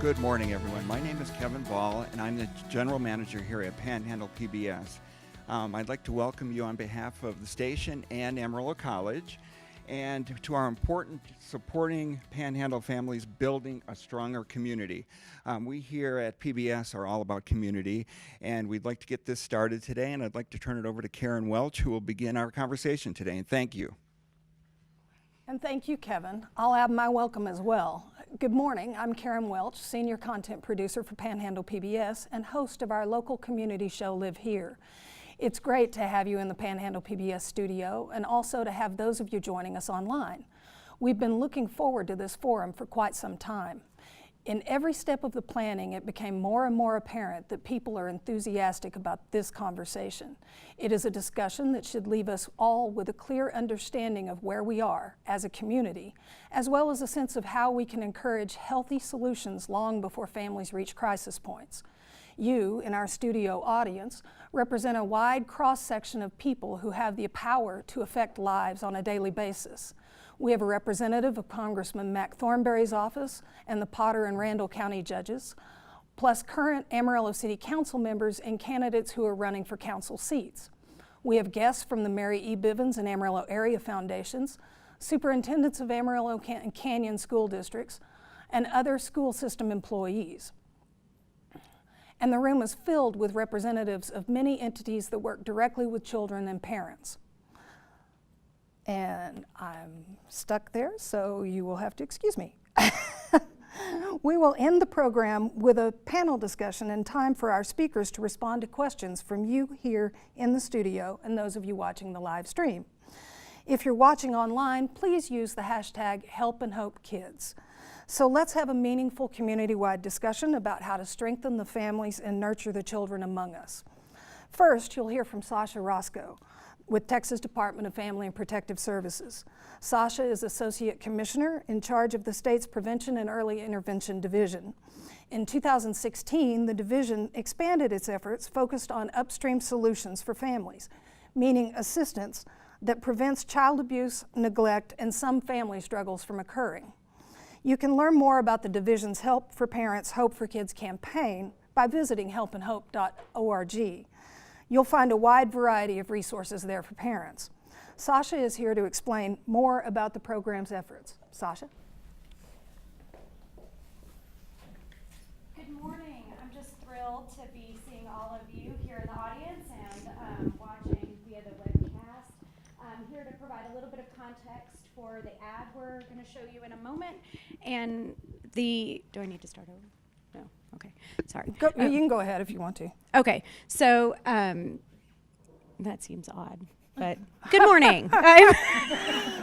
Good morning, everyone. My name is Kevin Ball, and I'm the General Manager here at Panhandle PBS. I'd like to welcome you on behalf of the station and Amarillo College, and to our important supporting Panhandle Families building a stronger community. We here at PBS are all about community, and we'd like to get this started today, and I'd like to turn it over to Karen Welch, who will begin our conversation today, and thank you. And thank you, Kevin. I'll add my welcome as well. Good morning, I'm Karen Welch, Senior Content Producer for Panhandle PBS and host of our local community show, Live Here. It's great to have you in the Panhandle PBS studio and also to have those of you joining us online. We've been looking forward to this forum for quite some time. In every step of the planning, it became more and more apparent that people are enthusiastic about this conversation. It is a discussion that should leave us all with a clear understanding of where we are as a community, as well as a sense of how we can encourage healthy solutions long before families reach crisis points. You, in our studio audience, represent a wide cross-section of people who have the power to affect lives on a daily basis. We have a representative of Congressman Mac Thornberry's office and the Potter and Randall County judges, plus current Amarillo City Council members and candidates who are running for council seats. We have guests from the Mary E. Bivens and Amarillo area foundations, superintendents of Amarillo and Canyon school districts, and other school system employees. And the room is filled with representatives of many entities that work directly with children and parents. And I'm stuck there, so you will have to excuse me. We will end the program with a panel discussion and time for our speakers to respond to questions from you here in the studio and those of you watching the live stream. If you're watching online, please use the hashtag #HelpAndHopeKids. So let's have a meaningful community-wide discussion about how to strengthen the families and nurture the children among us. First, you'll hear from SASHA RASCO with Texas Department of Family and Protective Services. SASHA is Associate Commissioner in charge of the state's Prevention and Early Intervention Division. In 2016, the division expanded its efforts focused on upstream solutions for families, meaning assistance that prevents child abuse, neglect, and some family struggles from occurring. You can learn more about the division's Help for Parents, Hope for Kids campaign by visiting helpandhope.org. You'll find a wide variety of resources there for parents. SASHA is here to explain more about the program's efforts. SASHA? Good morning. I'm just thrilled to be seeing all of you here in the audience and watching via the webcast. I'm here to provide a little bit of context for the ad we're going to show you in a moment. And do I need to start over? No. Okay. Sorry. You can go ahead if you want to. Okay. So that seems odd, but good morning.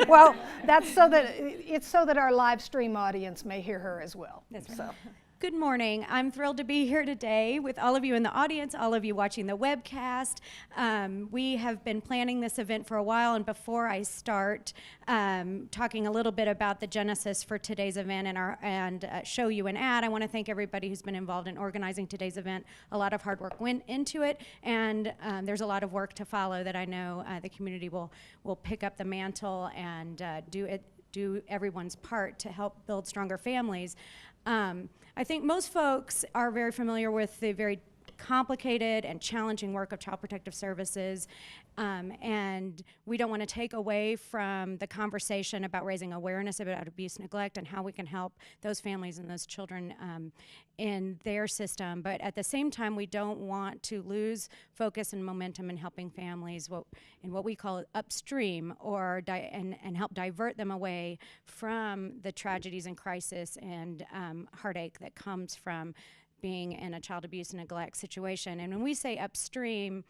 Well, that's so that our live stream audience may hear her as well. That's right. So. Good morning. I'm thrilled to be here today with all of you in the audience, all of you watching the webcast. We have been planning this event for a while, and before I start talking a little bit about the genesis for today's event and show you an ad, I want to thank everybody who's been involved in organizing today's event. A lot of hard work went into it, and there's a lot of work to follow that I know the community will pick up the mantle and do everyone's part to help build stronger families. I think most folks are very familiar with the very complicated and challenging work of Child Protective Services, and we don't want to take away from the conversation about raising awareness about abuse, neglect, and how we can help those families and those children in their system. But at the same time, we don't want to lose focus and momentum in helping families in what we call upstream, or and help divert them away from the tragedies and crisis and heartache that comes from being in a child abuse and neglect situation. And when we say upstream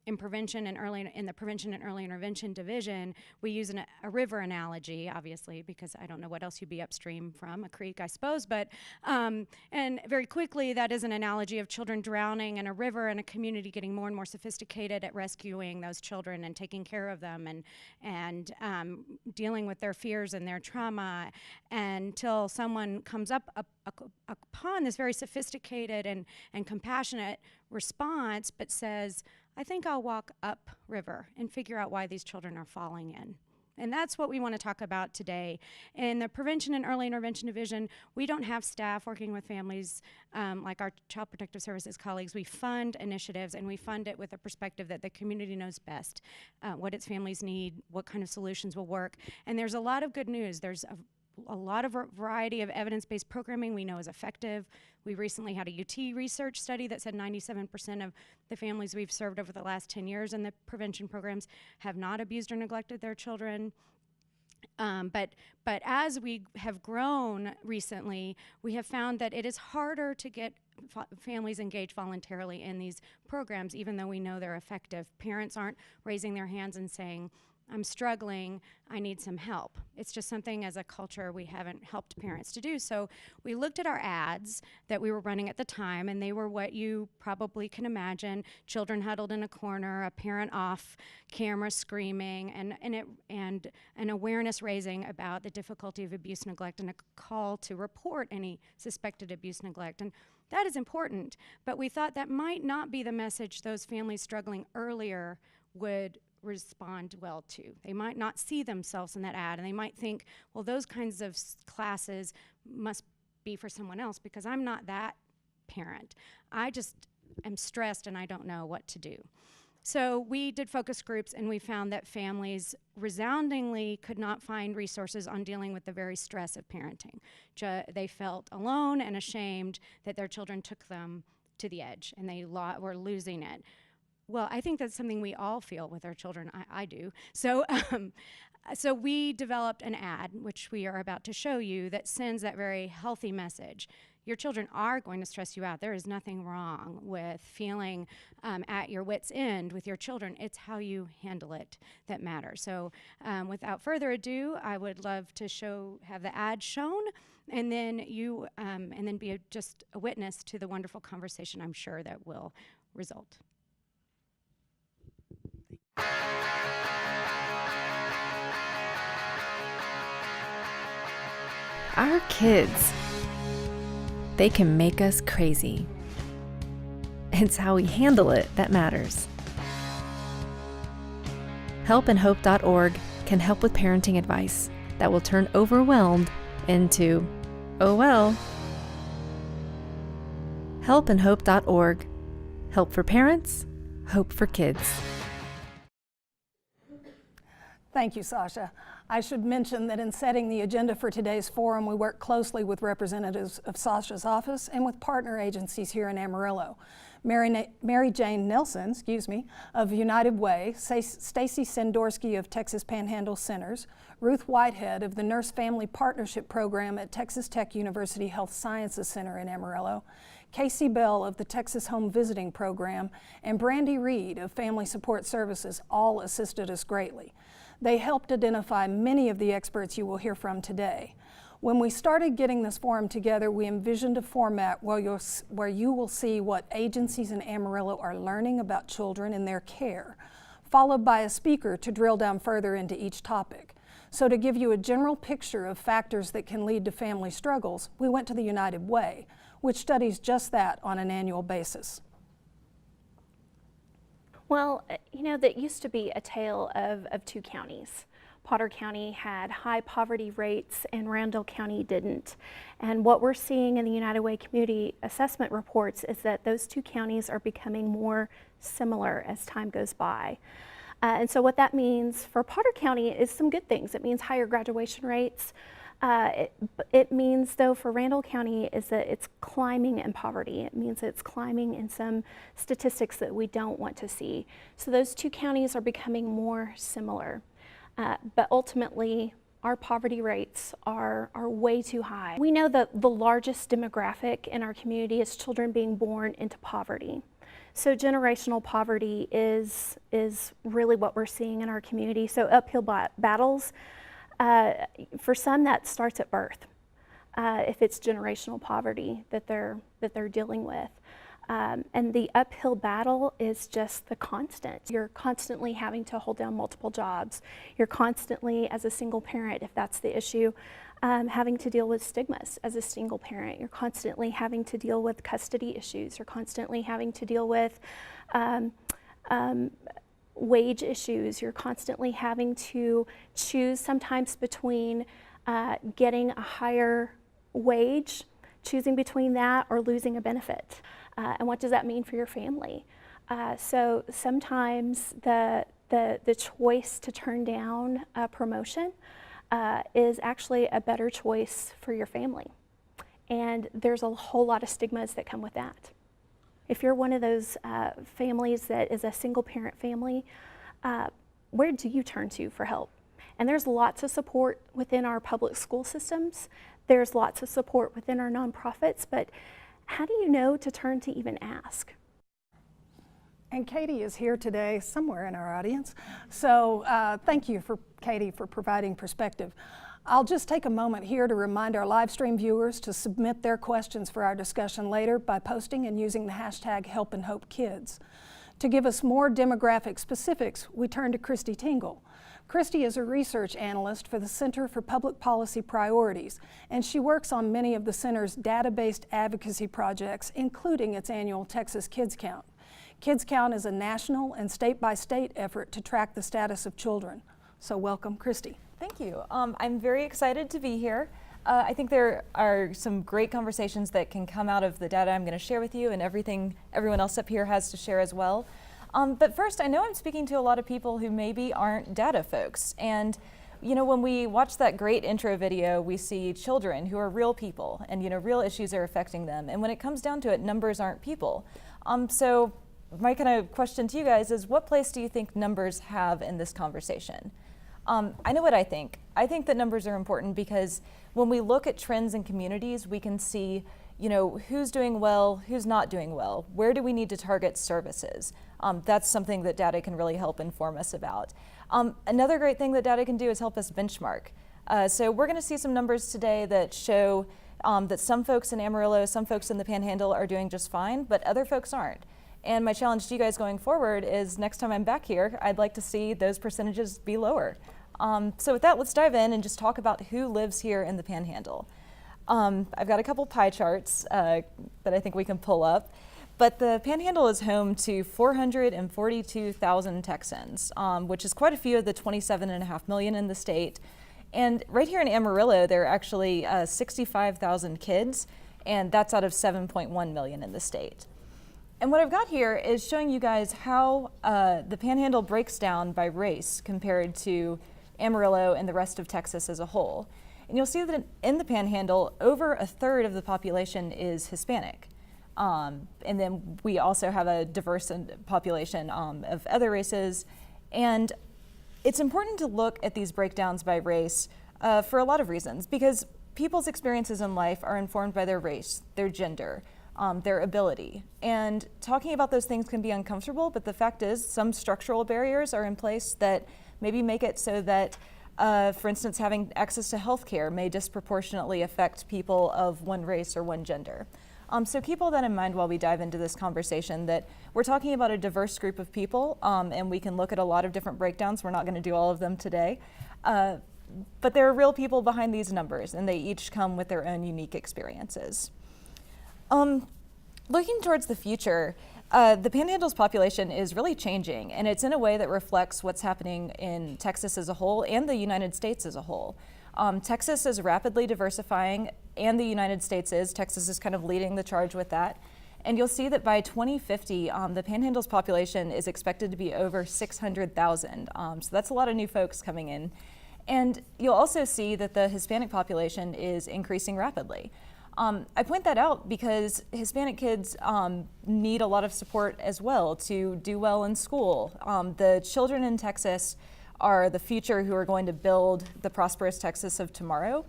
in the Prevention and Early Intervention Division, we use a river analogy, obviously, because I don't know what else you'd be upstream from, a creek, I suppose. But and very quickly, that is an analogy of children drowning in a river and a community getting more and more sophisticated at rescuing those children and taking care of them and dealing with their fears and their trauma until someone comes upon this very sophisticated and compassionate response, but says, I think I'll walk up river and figure out why these children are falling in. And that's what we want to talk about today. In the Prevention and Early Intervention Division, we don't have staff working with families like our Child Protective Services colleagues. We fund initiatives, and we fund it with a perspective that the community knows best what its families need, what kind of solutions will work. And there's a lot of good news. There's a lot of variety of evidence-based programming we know is effective. We recently had a UT research study that said 97% of the families we've served over the last 10 years in the prevention programs have not abused or neglected their children. But as we have grown recently, we have found that it is harder to get families engaged voluntarily in these programs, even though we know they're effective. Parents aren't raising their hands and saying, I'm struggling, I need some help. It's just something as a culture we haven't helped parents to do. So we looked at our ads that we were running at the time, and they were what you probably can imagine: children huddled in a corner, a parent off camera screaming, and an awareness raising about the difficulty of abuse, neglect, and a call to report any suspected abuse, neglect. And that is important, but we thought that might not be the message those families struggling earlier would respond well to. They might not see themselves in that ad, and they might think, well, those kinds of classes must be for someone else because I'm not that parent. I just am stressed and I don't know what to do. So we did focus groups, and we found that families resoundingly could not find resources on dealing with the very stress of parenting. They felt alone and ashamed that their children took them to the edge and they were losing it. Well, I think that's something we all feel with our children. I do. So, so we developed an ad, which we are about to show you, that sends that very healthy message. Your children are going to stress you out. There is nothing wrong with feeling at your wit's end with your children. It's how you handle it that matters. So without further ado, I would love to have the ad shown, and then be just a witness to the wonderful conversation I'm sure that will result. Our kids, they can make us crazy. It's how we handle it that matters. Helpandhope.org can help with parenting advice that will turn overwhelmed into, oh well. Helpandhope.org. Help for parents, hope for kids. Thank you, Sasha. I should mention that in setting the agenda for today's forum, we work closely with representatives of Sasha's office and with partner agencies here in Amarillo. Mary Jane Nelson, of United Way, Stacy Sandorsky of Texas Panhandle Centers, Ruth Whitehead of the Nurse Family Partnership Program at Texas Tech University Health Sciences Center in Amarillo, Casey Bell of the Texas Home Visiting Program, and Brandy Reed of Family Support Services all assisted us greatly. They helped identify many of the experts you will hear from today. When we started getting this forum together, we envisioned a format where you will see what agencies in Amarillo are learning about children and their care, followed by a speaker to drill down further into each topic. So to give you a general picture of factors that can lead to family struggles, we went to the United Way, which studies just that on an annual basis. Well, you know, that used to be a tale of two counties. Potter County had high poverty rates and Randall County didn't. And what we're seeing in the United Way community assessment reports is that those two counties are becoming more similar as time goes by. And so what that means for Potter County is some good things. It means higher graduation rates. It means, though, for Randall County is that it's climbing in poverty. It means it's climbing in some statistics that we don't want to see. So those two counties are becoming more similar. But ultimately, our poverty rates are way too high. We know that the largest demographic in our community is children being born into poverty. So generational poverty is really what we're seeing in our community. So uphill battles. For some, that starts at birth, if it's generational poverty that they're dealing with. And the uphill battle is just the constant. You're constantly having to hold down multiple jobs. You're constantly, as a single parent, if that's the issue, having to deal with stigmas as a single parent. You're constantly having to deal with custody issues. You're constantly having to deal with wage issues. You're constantly having to choose sometimes between getting a higher wage, choosing between that or losing a benefit. And what does that mean for your family? So sometimes the choice to turn down a promotion is actually a better choice for your family. And there's a whole lot of stigmas that come with that. If you're one of those families that is a single parent family, where do you turn to for help? And there's lots of support within our public school systems. There's lots of support within our nonprofits, but how do you know to turn to even ask? And Katie is here today, somewhere in our audience. So thank you, Katie, for providing perspective. I'll just take a moment here to remind our live stream viewers to submit their questions for our discussion later by posting and using the hashtag #HelpAndHopeKids. To give us more demographic specifics, we turn to KRISTIE Tingle. KRISTIE is a research analyst for the Center for Public Policy Priorities, and she works on many of the center's data-based advocacy projects, including its annual Texas Kids Count. Kids Count is a national and state-by-state effort to track the status of children. So welcome, KRISTIE. Thank you. I'm very excited to be here. I think there are some great conversations that can come out of the data I'm going to share with you and everything everyone else up here has to share as well. But first, I know I'm speaking to a lot of people who maybe aren't data folks. And you know, when we watch that great intro video, we see children who are real people and, you know, real issues are affecting them. And when it comes down to it, numbers aren't people. So my kind of question to you guys is, what place do you think numbers have in this conversation? I know what I think. I think that numbers are important because when we look at trends in communities, we can see, you know, who's doing well, who's not doing well, where do we need to target services? That's something that data can really help inform us about. Another great thing that data can do is help us benchmark. So we're gonna see some numbers today that show that some folks in Amarillo, some folks in the Panhandle are doing just fine, but other folks aren't. And my challenge to you guys going forward is next time I'm back here, I'd like to see those percentages be lower. So with that, let's dive in and just talk about who lives here in the Panhandle. I've got a couple pie charts that I think we can pull up, but the Panhandle is home to 442,000 Texans, which is quite a few of the 27.5 million in the state. And right here in Amarillo, there are actually 65,000 kids, and that's out of 7.1 million in the state. And what I've got here is showing you guys how the Panhandle breaks down by race compared to Amarillo and the rest of Texas as a whole. And you'll see that in the Panhandle, over a third of the population is Hispanic. And then we also have a diverse population of other races. And it's important to look at these breakdowns by race for a lot of reasons, because people's experiences in life are informed by their race, their gender, their ability. And talking about those things can be uncomfortable, but the fact is some structural barriers are in place that maybe make it so that, for instance, having access to health care may disproportionately affect people of one race or one gender. So keep all that in mind while we dive into this conversation, that we're talking about a diverse group of people, and we can look at a lot of different breakdowns. We're not going to do all of them today. But there are real people behind these numbers, and they each come with their own unique experiences. Looking towards the future, the Panhandle's population is really changing, and it's in a way that reflects what's happening in Texas as a whole and the United States as a whole. Texas is rapidly diversifying, and the United States is. Texas is kind of leading the charge with that. And you'll see that by 2050, the Panhandle's population is expected to be over 600,000. So that's a lot of new folks coming in. And you'll also see that the Hispanic population is increasing rapidly. I point that out because Hispanic kids need a lot of support as well to do well in school. The children in Texas are the future who are going to build the prosperous Texas of tomorrow.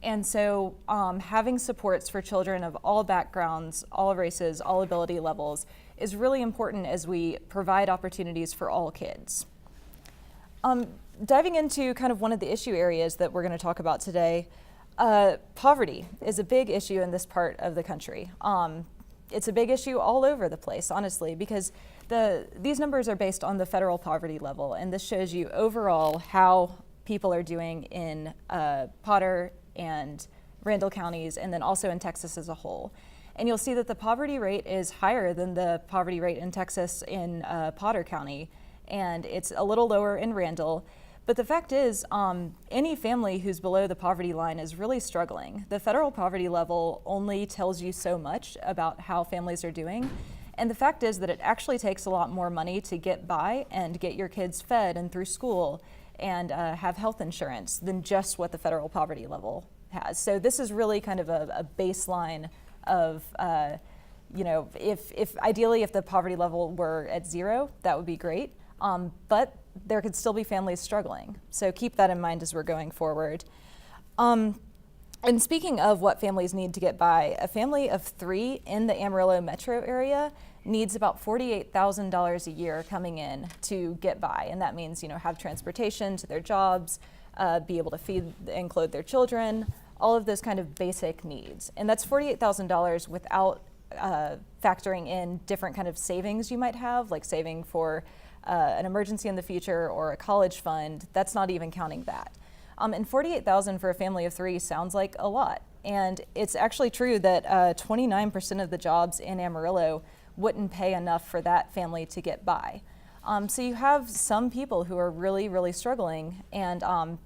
And so having supports for children of all backgrounds, all races, all ability levels is really important as we provide opportunities for all kids. Diving into kind of one of the issue areas that we're going to talk about today, poverty is a big issue in this part of the country. It's a big issue all over the place, honestly, because these numbers are based on the federal poverty level, and this shows you overall how people are doing in Potter and Randall counties, and then also in Texas as a whole. And you'll see that the poverty rate is higher than the poverty rate in Texas in Potter County, and it's a little lower in Randall. But the fact is, any family who's below the poverty line is really struggling. The federal poverty level only tells you so much about how families are doing. And the fact is that it actually takes a lot more money to get by and get your kids fed and through school and have health insurance than just what the federal poverty level has. So this is really kind of a baseline of, if ideally if the poverty level were at 0, that would be great. But there could still be families struggling. So keep that in mind as we're going forward. And speaking of what families need to get by, a family of 3 in the Amarillo metro area needs about $48,000 a year coming in to get by. And that means, have transportation to their jobs, be able to feed and clothe their children, all of those kind of basic needs. And that's $48,000 without factoring in different kind of savings you might have, like saving for an emergency in the future or a college fund. That's not even counting that. And $48,000 for a family of 3 sounds like a lot. And it's actually true that 29% of the jobs in Amarillo wouldn't pay enough for that family to get by. So you have some people who are really, really struggling. And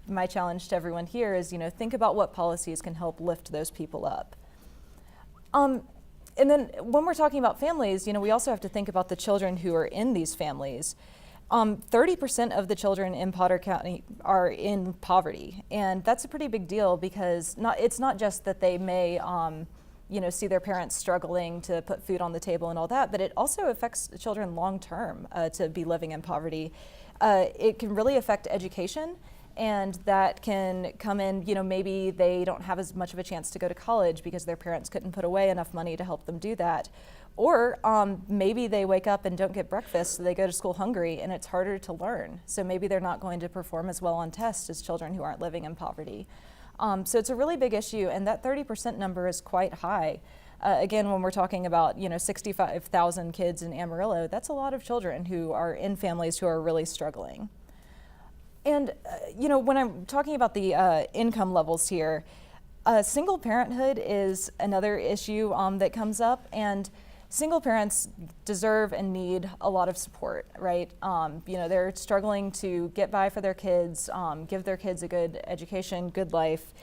my challenge to everyone here is, think about what policies can help lift those people up. And then when we're talking about families, we also have to think about the children who are in these families. 30% of the children in Potter County are in poverty, and that's a pretty big deal because it's not just that they may see their parents struggling to put food on the table and all that, but it also affects children long term to be living in poverty. It can really affect education, and that can come in, maybe they don't have as much of a chance to go to college because their parents couldn't put away enough money to help them do that. Or maybe they wake up and don't get breakfast, so they go to school hungry and it's harder to learn. So maybe they're not going to perform as well on tests as children who aren't living in poverty. So it's a really big issue, and that 30% number is quite high. Again, when we're talking about 65,000 kids in Amarillo, that's a lot of children who are in families who are really struggling. And when I'm talking about the income levels here, single parenthood is another issue that comes up, and single parents deserve and need a lot of support, right? They're struggling to get by for their kids, give their kids a good education, good life.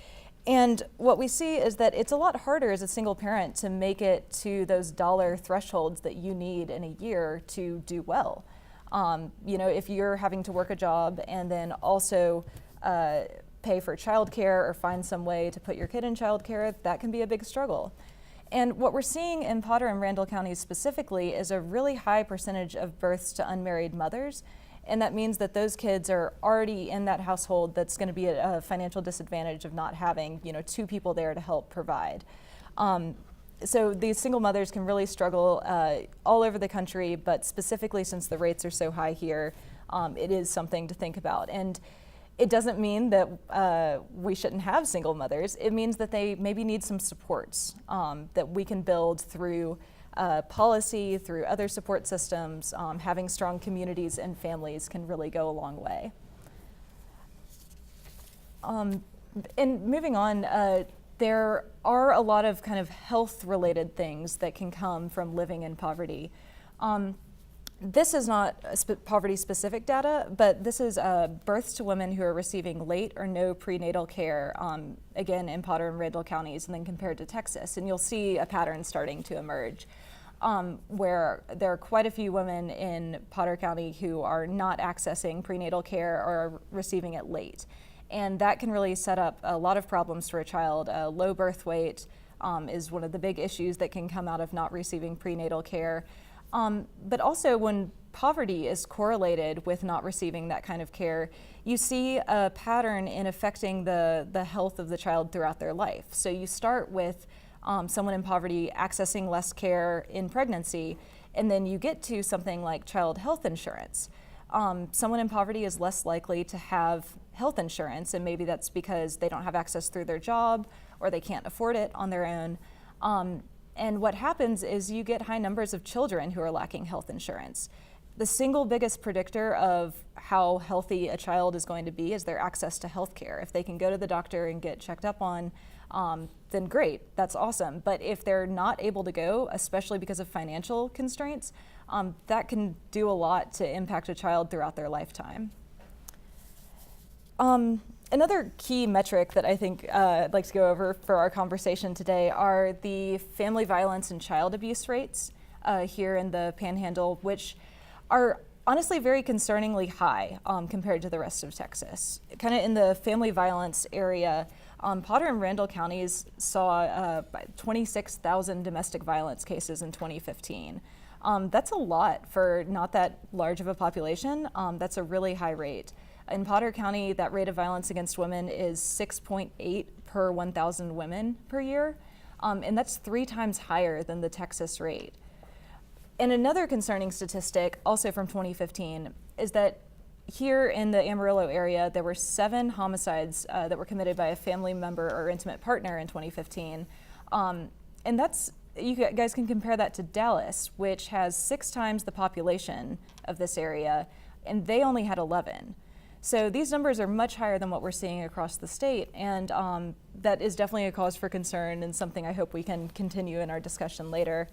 And what we see is that it's a lot harder as a single parent to make it to those dollar thresholds that you need in a year to do well. If you're having to work a job and then also pay for childcare or find some way to put your kid in childcare, that can be a big struggle. And what we're seeing in Potter and Randall counties specifically is a really high percentage of births to unmarried mothers. And that means that those kids are already in that household that's going to be at a financial disadvantage of not having, 2 people there to help provide. So these single mothers can really struggle all over the country, but specifically since the rates are so high here, it is something to think about. And it doesn't mean that we shouldn't have single mothers. It means that they maybe need some supports that we can build through policy, through other support systems. Having strong communities and families can really go a long way. And moving on, there are a lot of kind of health-related things that can come from living in poverty. This is not poverty-specific data, but this is births to women who are receiving late or no prenatal care, again, in Potter and Randall counties, and then compared to Texas. And you'll see a pattern starting to emerge, where there are quite a few women in Potter County who are not accessing prenatal care or are receiving it late. And that can really set up a lot of problems for a child. Low birth weight is one of the big issues that can come out of not receiving prenatal care. But also when poverty is correlated with not receiving that kind of care, you see a pattern in affecting the health of the child throughout their life. So you start with someone in poverty accessing less care in pregnancy, and then you get to something like child health insurance. Someone in poverty is less likely to have health insurance, and maybe that's because they don't have access through their job or they can't afford it on their own. And what happens is you get high numbers of children who are lacking health insurance. the single biggest predictor of how healthy a child is going to be is their access to health care. If they can go to the doctor and get checked up on, then great, that's awesome. But if they're not able to go, especially because of financial constraints, that can do a lot to impact a child throughout their lifetime. Another key metric that I think I'd like to go over for our conversation today are the family violence and child abuse rates here in the Panhandle, which are honestly very concerningly high compared to the rest of Texas. Kind of in the family violence area, Potter and Randall counties saw 26,000 domestic violence cases in 2015. That's a lot for not that large of a population. That's a really high rate. In Potter County, that rate of violence against women is 6.8 per 1,000 women per year, and that's 3 times higher than the Texas rate. And another concerning statistic, also from 2015, is that here in the Amarillo area, there were 7 homicides that were committed by a family member or intimate partner in 2015. And that's, you guys can compare that to Dallas, which has 6 times the population of this area, and they only had 11. So these numbers are much higher than what we're seeing across the state, and that is definitely a cause for concern and something I hope we can continue in our discussion later.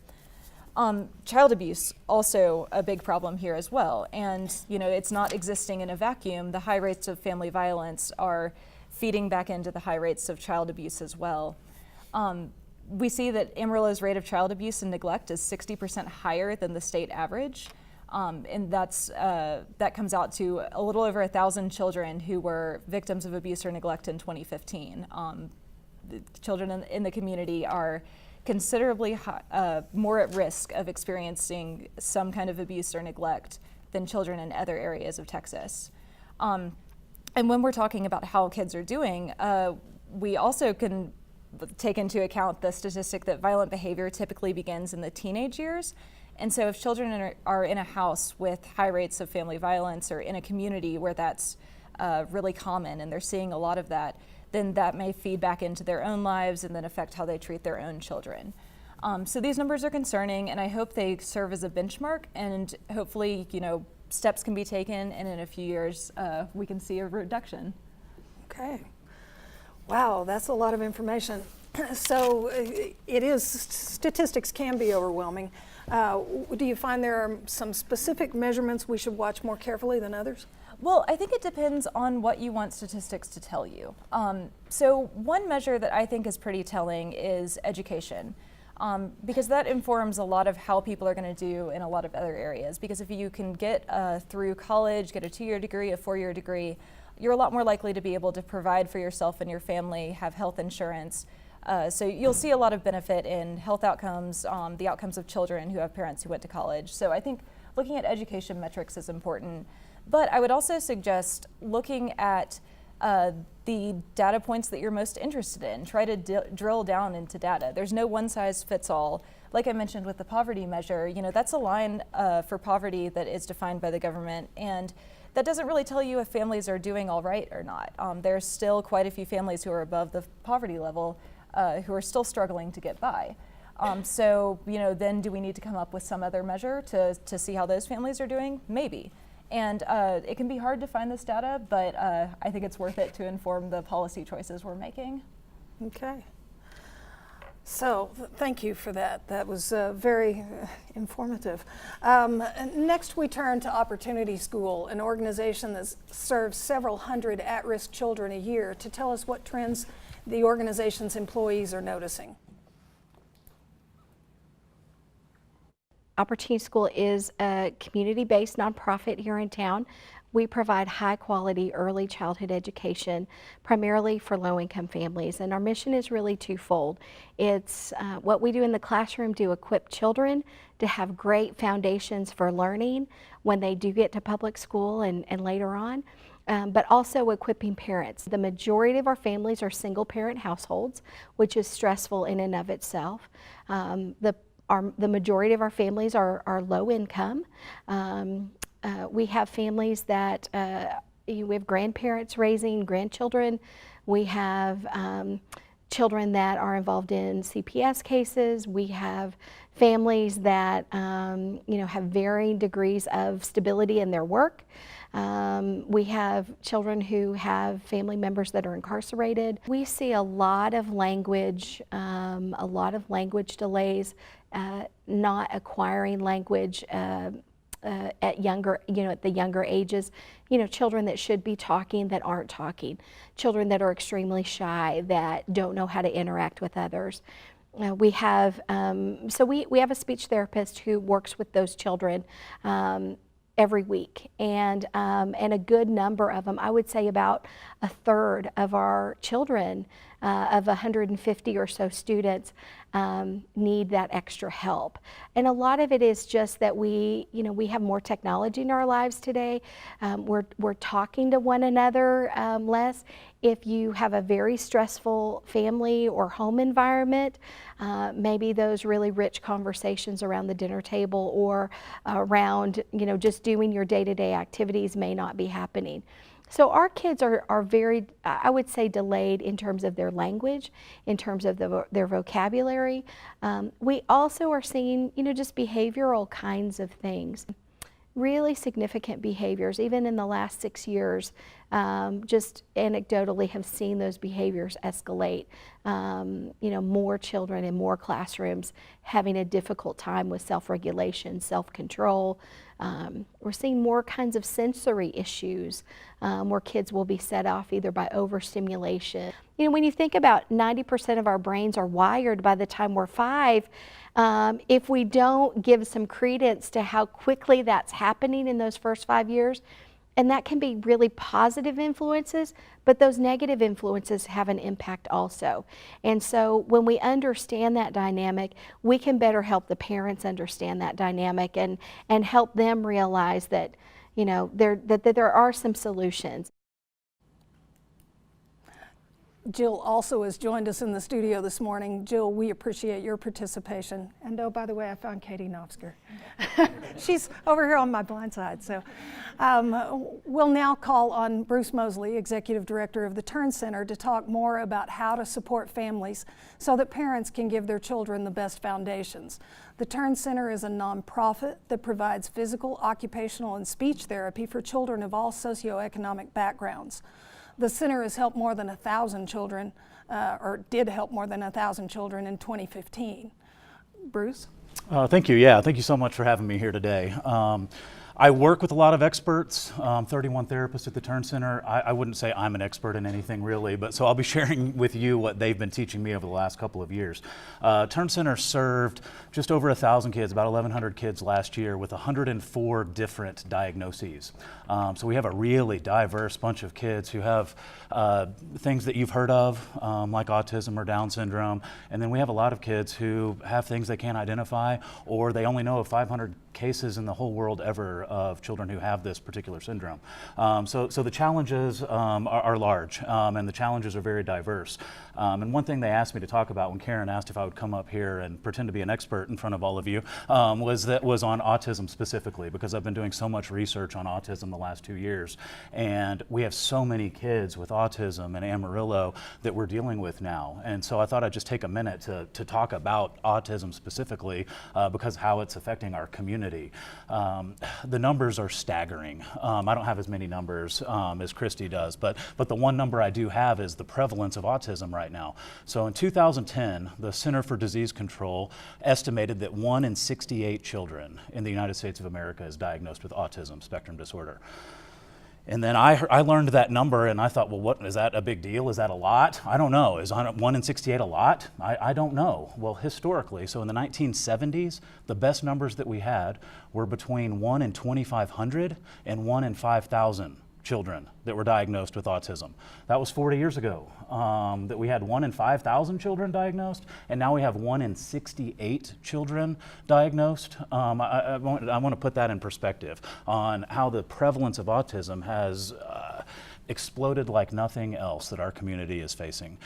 Child abuse, also a big problem here as well, and it's not existing in a vacuum. The high rates of family violence are feeding back into the high rates of child abuse as well. We see that Amarillo's rate of child abuse and neglect is 60% higher than the state average. And that comes out to a little over 1,000 children who were victims of abuse or neglect in 2015. The children in the community are considerably more at risk of experiencing some kind of abuse or neglect than children in other areas of Texas. And when we're talking about how kids are doing, we also can take into account the statistic that violent behavior typically begins in the teenage years. And so if children are in a house with high rates of family violence or in a community where that's really common and they're seeing a lot of that, then that may feed back into their own lives and then affect how they treat their own children. So these numbers are concerning, and I hope they serve as a benchmark, and hopefully, steps can be taken, and in a few years, we can see a reduction. Okay. Wow, that's a lot of information. So statistics can be overwhelming. Do you find there are some specific measurements we should watch more carefully than others? Well, I think it depends on what you want statistics to tell you. So one measure that I think is pretty telling is education, because that informs a lot of how people are going to do in a lot of other areas. Because if you can get through college, get a 2-year degree, a 4-year degree, you're a lot more likely to be able to provide for yourself and your family, have health insurance. So you'll see a lot of benefit in health outcomes, the outcomes of children who have parents who went to college. So I think looking at education metrics is important. But I would also suggest looking at the data points that you're most interested in. Try to drill down into data. There's no one size fits all. Like I mentioned with the poverty measure, that's a line for poverty that is defined by the government, and that doesn't really tell you if families are doing all right or not. There's still quite a few families who are above the poverty level who are still struggling to get by. So, then do we need to come up with some other measure to see how those families are doing? Maybe. And it can be hard to find this data, but I think it's worth it to inform the policy choices we're making. Okay. So thank you for that. That was very informative. Next, we turn to Opportunity School, an organization that serves several hundred at-risk children a year, to tell us what trends the organization's employees are noticing. Opportunity School is a community-based nonprofit here in town. We provide high-quality early childhood education, primarily for low-income families, and our mission is really twofold. It's what we do in the classroom to equip children to have great foundations for learning when they do get to public school and later on, but also equipping parents. The majority of our families are single-parent households, which is stressful in and of itself. The majority of our families are low income. We have families that we have grandparents raising grandchildren. We have children that are involved in CPS cases. We have families that have varying degrees of stability in their work. We have children who have family members that are incarcerated. We see a lot of language delays, not acquiring language at the younger ages. Children that should be talking that aren't talking. Children that are extremely shy, that don't know how to interact with others. We have a speech therapist who works with those children every week, and a good number of them, I would say about a third of our children, of 150 or so students, need that extra help. And a lot of it is just that we have more technology in our lives today. We're talking to one another less. If you have a very stressful family or home environment, maybe those really rich conversations around the dinner table or around just doing your day-to-day activities may not be happening. So our kids are very, I would say, delayed in terms of their language, in terms of their vocabulary. We also are seeing, just behavioral kinds of things. Really significant behaviors, even in the last 6 years, just anecdotally have seen those behaviors escalate. More children in more classrooms having a difficult time with self-regulation, self-control. We're seeing more kinds of sensory issues where kids will be set off either by overstimulation. When you think about 90% of our brains are wired by the time we're 5, if we don't give some credence to how quickly that's happening in those first 5 years, and that can be really positive influences, but those negative influences have an impact also. And so when we understand that dynamic, we can better help the parents understand that dynamic and help them realize that, that there are some solutions. Jill also has joined us in the studio this morning. Jill, we appreciate your participation. And oh, by the way, I found Katie Novsker. She's over here on my blind side. So we'll now call on Bruce Moseley, Executive Director of the Turn Center, to talk more about how to support families so that parents can give their children the best foundations. The Turn Center is a nonprofit that provides physical, occupational, and speech therapy for children of all socioeconomic backgrounds. The center has helped more than 1,000 children, or did help more than 1,000 children in 2015. Bruce? Thank you. Yeah, thank you so much for having me here today. I work with a lot of experts, 31 therapists at the Turn Center. I wouldn't say I'm an expert in anything really, but so I'll be sharing with you what they've been teaching me over the last couple of years. Turn Center served just over 1,000 kids, about 1,100 kids last year with 104 different diagnoses. So we have a really diverse bunch of kids who have things that you've heard of, like autism or Down syndrome, and then we have a lot of kids who have things they can't identify, or they only know of 500 cases in the whole world ever of children who have this particular syndrome. So the challenges are large, and the challenges are very diverse. And one thing they asked me to talk about when Karen asked if I would come up here and pretend to be an expert in front of all of you was on autism specifically, because I've been doing so much research on autism the last 2 years, and we have so many kids with autism and Amarillo that we're dealing with now. And so I thought I'd just take a minute to talk about autism specifically, because how it's affecting our community. The numbers are staggering. I don't have as many numbers as KRISTIE does, but the one number I do have is the prevalence of autism right now. So in 2010, the Center for Disease Control estimated that 1 in 68 children in the United States of America is diagnosed with autism spectrum disorder. And then I learned that number and I thought, well, what, is that a big deal? Is that a lot? I don't know. Is 1 in 68 a lot? I don't know. Well, historically, so in the 1970s, the best numbers that we had were between 1 in 2,500 and 1 in 5,000 children that were diagnosed with autism. That was 40 years ago, that we had 1 in 5,000 children diagnosed, and now we have 1 in 68 children diagnosed. I want to put that in perspective on how the prevalence of autism has exploded like nothing else that our community is facing.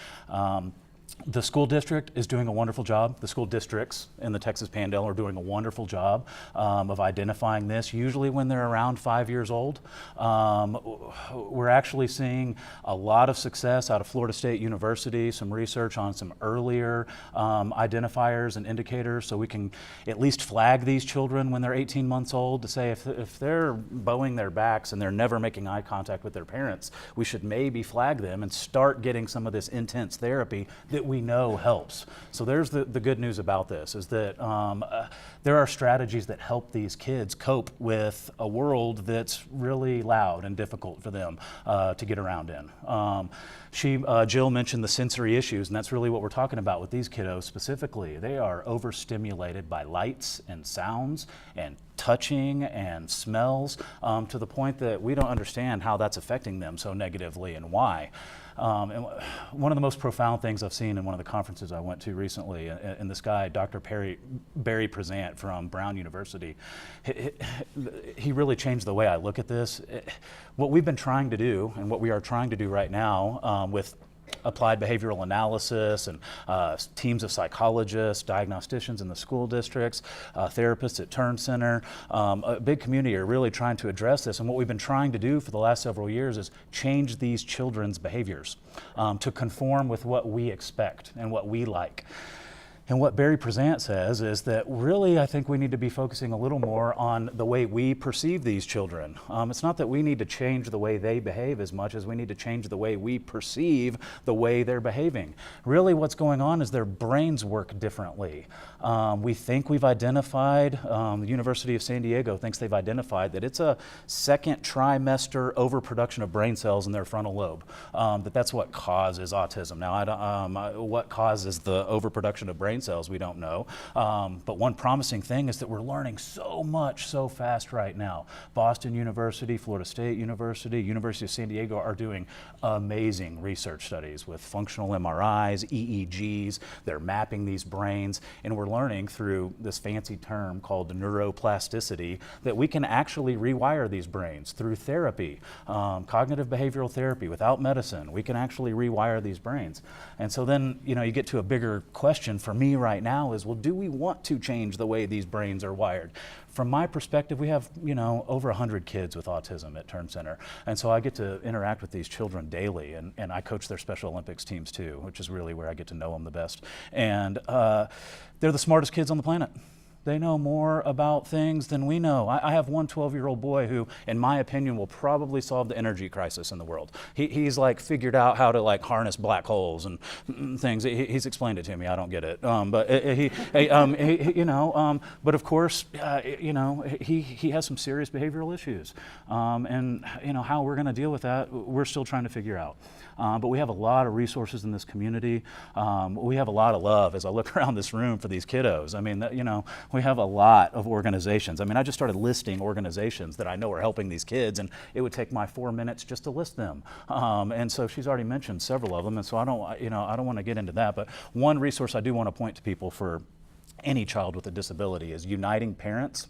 The school district is doing a wonderful job. The school districts in the Texas Panhandle are doing a wonderful job of identifying this, usually when they're around 5 years old. We're actually seeing a lot of success out of Florida State University, some research on some earlier identifiers and indicators, so we can at least flag these children when they're 18 months old to say if they're bowing their backs and they're never making eye contact with their parents, we should maybe flag them and start getting some of this intense therapy that we know helps. So there's the good news about this, is that there are strategies that help these kids cope with a world that's really loud and difficult for them to get around in. Jill mentioned the sensory issues, and that's really what we're talking about with these kiddos specifically. They are overstimulated by lights and sounds and touching and smells to the point that we don't understand how that's affecting them so negatively and why. And one of the most profound things I've seen in one of the conferences I went to recently, and this guy, Dr. Barry Prezant from Brown University, he really changed the way I look at this. What we've been trying to do, and what we are trying to do right now with applied behavioral analysis and teams of psychologists, diagnosticians in the school districts, therapists at Turn Center, a big community are really trying to address this. And what we've been trying to do for the last several years is change these children's behaviors to conform with what we expect and what we like. And what Barry Prezant says is that really I think we need to be focusing a little more on the way we perceive these children. It's not that we need to change the way they behave as much as we need to change the way we perceive the way they're behaving. Really what's going on is their brains work differently. We think we've identified, the University of San Diego thinks they've identified that it's a second trimester overproduction of brain cells in their frontal lobe, that's what causes autism. Now, what causes the overproduction of brain cells, we don't know. But one promising thing is that we're learning so much so fast right now. Boston University, Florida State University, University of San Diego are doing amazing research studies with functional MRIs, EEGs. They're mapping these brains, and we're learning through this fancy term called neuroplasticity that we can actually rewire these brains through therapy, cognitive behavioral therapy. Without medicine, we can actually rewire these brains. And so then, you get to a bigger question for me right now is, well, do we want to change the way these brains are wired? From my perspective, we have, over 100 kids with autism at Turn Center. And so I get to interact with these children daily, and I coach their Special Olympics teams too, which is really where I get to know them the best. And they're the smartest kids on the planet. They know more about things than we know. I have one 12-year-old boy who, in my opinion, will probably solve the energy crisis in the world. He's figured out how to harness black holes and things. He's explained it to me. I don't get it. But but of course, he has some serious behavioral issues. And how we're going to deal with that, we're still trying to figure out. But we have a lot of resources in this community. We have a lot of love as I look around this room for these kiddos. I mean, we have a lot of organizations. I mean, I just started listing organizations that I know are helping these kids, and it would take my 4 minutes just to list them. And so she's already mentioned several of them, and so I don't want to get into that. But one resource I do want to point to people for any child with a disability is Uniting Parents.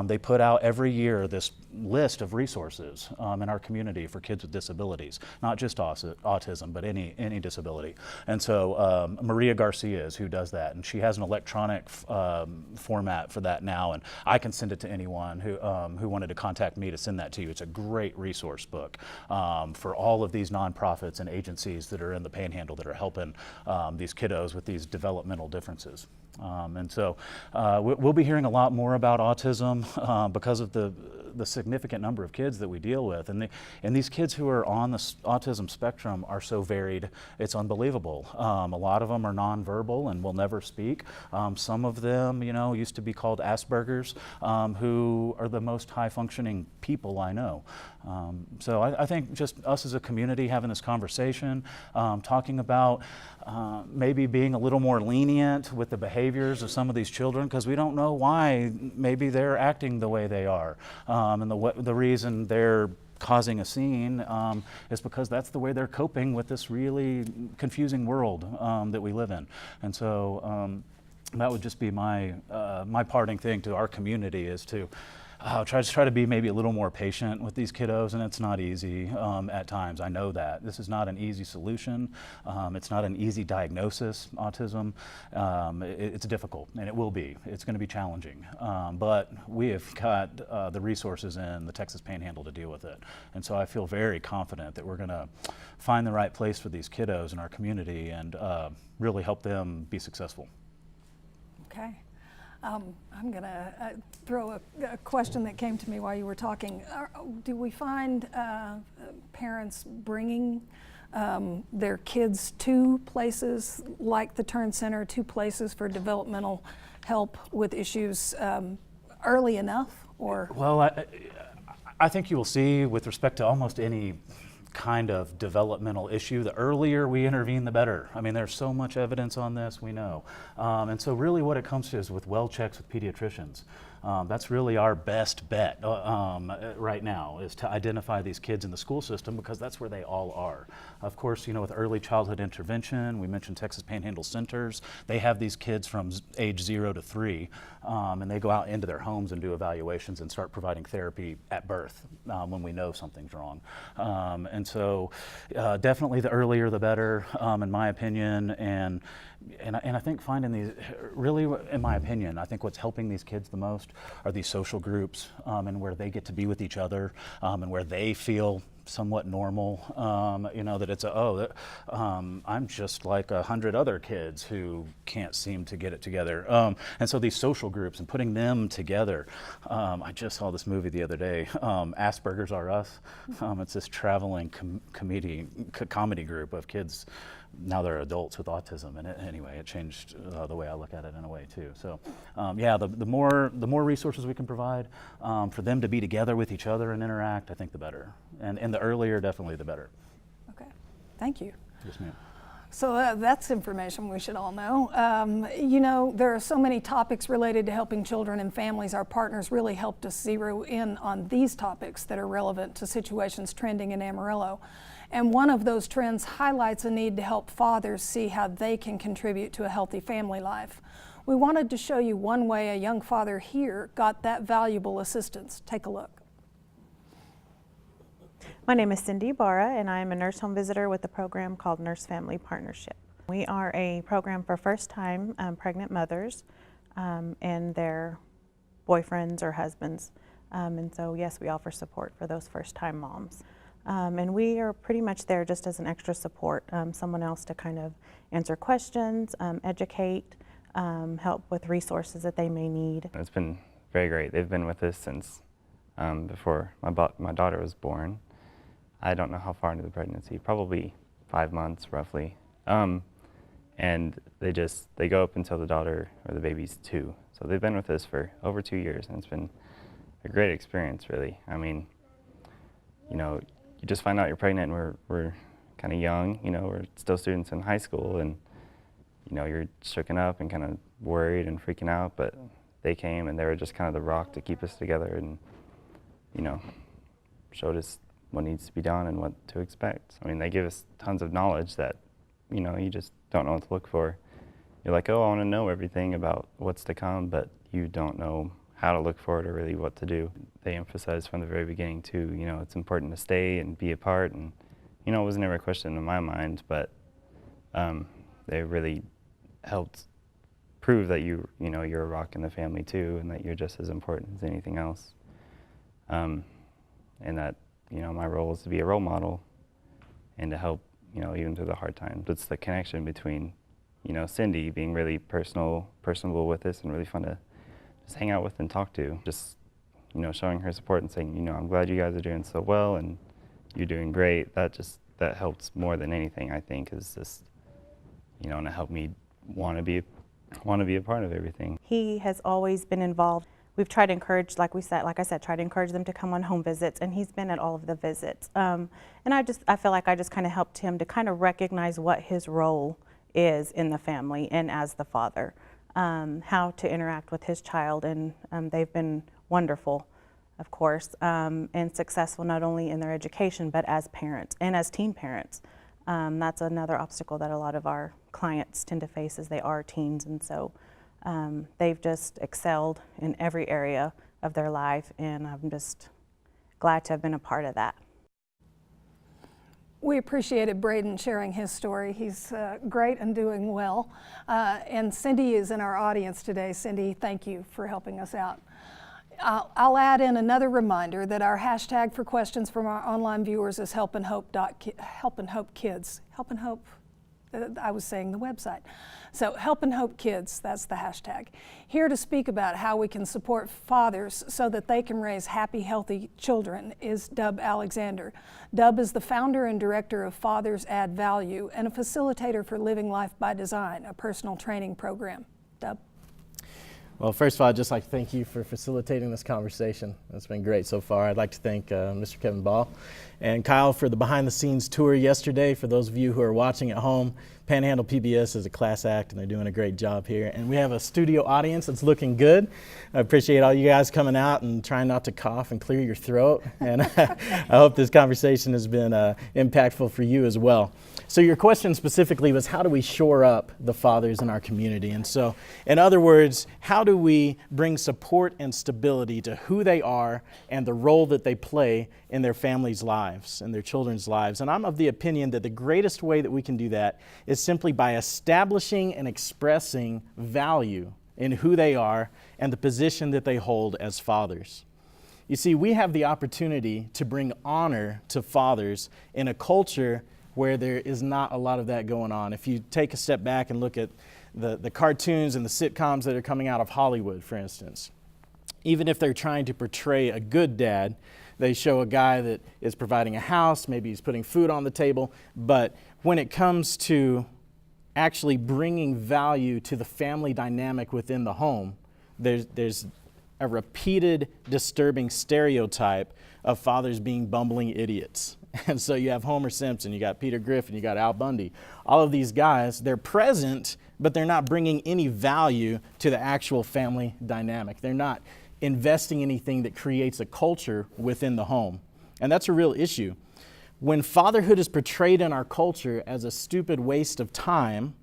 They put out every year this list of resources in our community for kids with disabilities, not just autism, but any disability. And so Maria Garcia is who does that, and she has an electronic format for that now, and I can send it to anyone who wanted to contact me to send that to you. It's a great resource book for all of these nonprofits and agencies that are in the Panhandle that are helping these kiddos with these developmental differences. And so we'll be hearing a lot more about autism because of the significant number of kids that we deal with. And these kids who are on the autism spectrum are so varied, it's unbelievable. A lot of them are nonverbal and will never speak. Some of them, used to be called Asperger's, who are the most high-functioning people I know. So I think just us as a community having this conversation, talking about maybe being a little more lenient with the behaviors of some of these children, because we don't know why maybe they're acting the way they are. And the reason they're causing a scene is because that's the way they're coping with this really confusing world that we live in. And so that would just be my parting thing to our community, is to try to be maybe a little more patient with these kiddos, and it's not easy at times. I know that. This is not an easy solution. It's not an easy diagnosis, autism. It's difficult, and it will be. It's going to be challenging. But we have got the resources in the Texas Panhandle to deal with it. And so I feel very confident that we're going to find the right place for these kiddos in our community and really help them be successful. Okay. I'm going to throw a question that came to me while you were talking. Do we find parents bringing their kids to places like the Turn Center, to places for developmental help with issues early enough? Or? Well, I think you will see with respect to almost any kind of developmental issue, the earlier we intervene, the better. I mean, there's so much evidence on this, we know. And so really what it comes to is with well checks with pediatricians. That's really our best bet right now, is to identify these kids in the school system, because that's where they all are. Of course, with early childhood intervention, we mentioned Texas Panhandle centers. They have these kids from age 0 to 3, and they go out into their homes and do evaluations and start providing therapy at birth when we know something's wrong. And so definitely the earlier the better, in my opinion. And I think finding these, really, in my opinion, I think what's helping these kids the most are these social groups, and where they get to be with each other, and where they feel somewhat normal, that it's I'm just like 100 other kids who can't seem to get it together. And so these social groups and putting them together, I just saw this movie the other day, Asperger's Are Us. It's this traveling comedy group of kids. Now they're adults with autism, and anyway, it changed the way I look at it in a way too. So, the more resources we can provide for them to be together with each other and interact, I think the better. And the earlier, definitely the better. Okay, thank you. Yes, ma'am. So that's information we should all know. There are so many topics related to helping children and families. Our partners really helped us zero in on these topics that are relevant to situations trending in Amarillo. And one of those trends highlights a need to help fathers see how they can contribute to a healthy family life. We wanted to show you one way a young father here got that valuable assistance. Take a look. My name is Cindy Barra, and I'm a nurse home visitor with a program called Nurse Family Partnership. We are a program for first-time pregnant mothers and their boyfriends or husbands. And so, yes, we offer support for those first-time moms. And we are pretty much there just as an extra support, someone else to kind of answer questions, educate, help with resources that they may need. It's been very great. They've been with us since before my daughter was born. I don't know how far into the pregnancy, probably 5 months roughly. And they go up until the daughter or the baby's 2. So they've been with us for over 2 years, and it's been a great experience, really. I mean, you just find out you're pregnant, and we're kind of young, we're still students in high school, and you're shooken up and kind of worried and freaking out, but they came and they were just kind of the rock to keep us together, and showed us what needs to be done and what to expect. I mean, they give us tons of knowledge that you just don't know what to look for. You're like, oh, I want to know everything about what's to come, but you don't know how to look for it or really what to do. They emphasized from the very beginning too, it's important to stay and be a part, and it was never a question in my mind, but they really helped prove that you're a rock in the family too, and that you're just as important as anything else. And that my role is to be a role model and to help even through the hard times. It's the connection between Cindy being really personable with us and really fun to just hang out with and talk to. Just, showing her support and saying, I'm glad you guys are doing so well and you're doing great. That helps more than anything, I think, is just, and it helped me want to be a part of everything. He has always been involved. We've tried to encourage, like I said, try to encourage them to come on home visits, and he's been at all of the visits. And I feel like I just kind of helped him to kind of recognize what his role is in the family and as the father. How to interact with his child, and they've been wonderful, of course, and successful not only in their education but as parents and as teen parents. That's another obstacle that a lot of our clients tend to face as they are teens, and so they've just excelled in every area of their life, and I'm just glad to have been a part of that. We appreciated Brayden sharing his story. He's great and doing well. And Cindy is in our audience today. Cindy, thank you for helping us out. I'll add in another reminder that our hashtag for questions from our online viewers is Help and Hope Kids. Help and Hope, I was saying the website. So Help and Hope Kids, that's the hashtag. Here to speak about how we can support fathers so that they can raise happy, healthy children is DUBB Alexander. DUBB is the founder and director of Fathers Add Value and a facilitator for Living Life by Design, a personal training program. DUBB. Well, first of all, I'd just like to thank you for facilitating this conversation. It's been great so far. I'd like to thank Mr. Kevin Ball and Kyle for the behind-the-scenes tour yesterday. For those of you who are watching at home, Panhandle PBS is a class act, and they're doing a great job here. And we have a studio audience that's looking good. I appreciate all you guys coming out and trying not to cough and clear your throat. And I hope this conversation has been impactful for you as well. So your question specifically was, how do we shore up the fathers in our community? And so, in other words, how do we bring support and stability to who they are and the role that they play in their families' lives and their children's lives? And I'm of the opinion that the greatest way that we can do that is simply by establishing and expressing value in who they are and the position that they hold as fathers. You see, we have the opportunity to bring honor to fathers in a culture where there is not a lot of that going on. If you take a step back and look at the cartoons and the sitcoms that are coming out of Hollywood, for instance, even if they're trying to portray a good dad, they show a guy that is providing a house, maybe he's putting food on the table, but when it comes to actually bringing value to the family dynamic within the home, there's a repeated disturbing stereotype of fathers being bumbling idiots. And so you have Homer Simpson, you got Peter Griffin, you got Al Bundy. All of these guys, they're present, but they're not bringing any value to the actual family dynamic. They're not investing anything that creates a culture within the home. And that's a real issue. When fatherhood is portrayed in our culture as a stupid waste of time,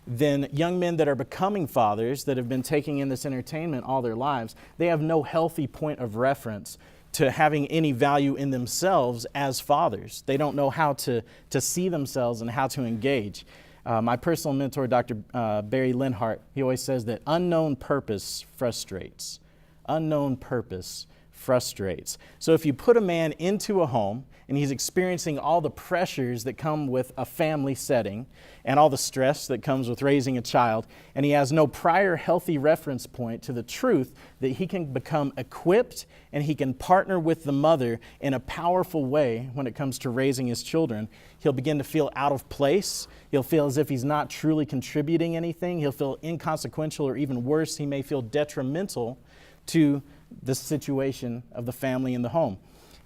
then young men that are becoming fathers, that have been taking in this entertainment all their lives, they have no healthy point of reference to having any value in themselves as fathers. They don't know how to see themselves and how to engage. My personal mentor, Dr. Barry Linhart, he always says that unknown purpose frustrates. Unknown purpose frustrates. So if you put a man into a home and he's experiencing all the pressures that come with a family setting and all the stress that comes with raising a child, and he has no prior healthy reference point to the truth that he can become equipped and he can partner with the mother in a powerful way when it comes to raising his children, he'll begin to feel out of place. He'll feel as if he's not truly contributing anything. He'll feel inconsequential, or even worse, he may feel detrimental to the situation of the family in the home.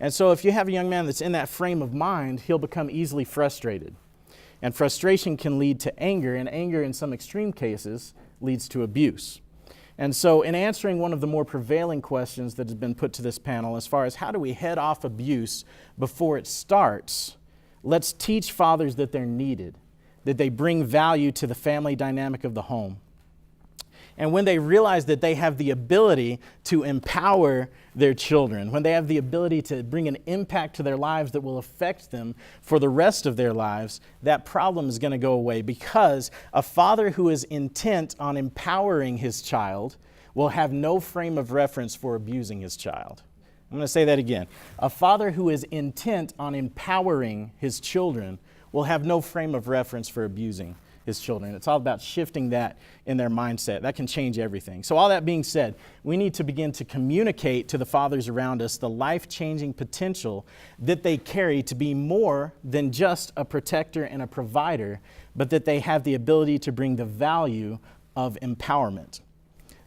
And so if you have a young man that's in that frame of mind, he'll become easily frustrated. And frustration can lead to anger, and anger in some extreme cases leads to abuse. And so in answering one of the more prevailing questions that has been put to this panel, as far as how do we head off abuse before it starts, let's teach fathers that they're needed, that they bring value to the family dynamic of the home. And when they realize that they have the ability to empower their children, when they have the ability to bring an impact to their lives that will affect them for the rest of their lives, that problem is going to go away, because a father who is intent on empowering his child will have no frame of reference for abusing his child. I'm going to say that again. A father who is intent on empowering his children will have no frame of reference for abusing his children. It's all about shifting that in their mindset. That can change everything. So all that being said, we need to begin to communicate to the fathers around us the life-changing potential that they carry to be more than just a protector and a provider, but that they have the ability to bring the value of empowerment.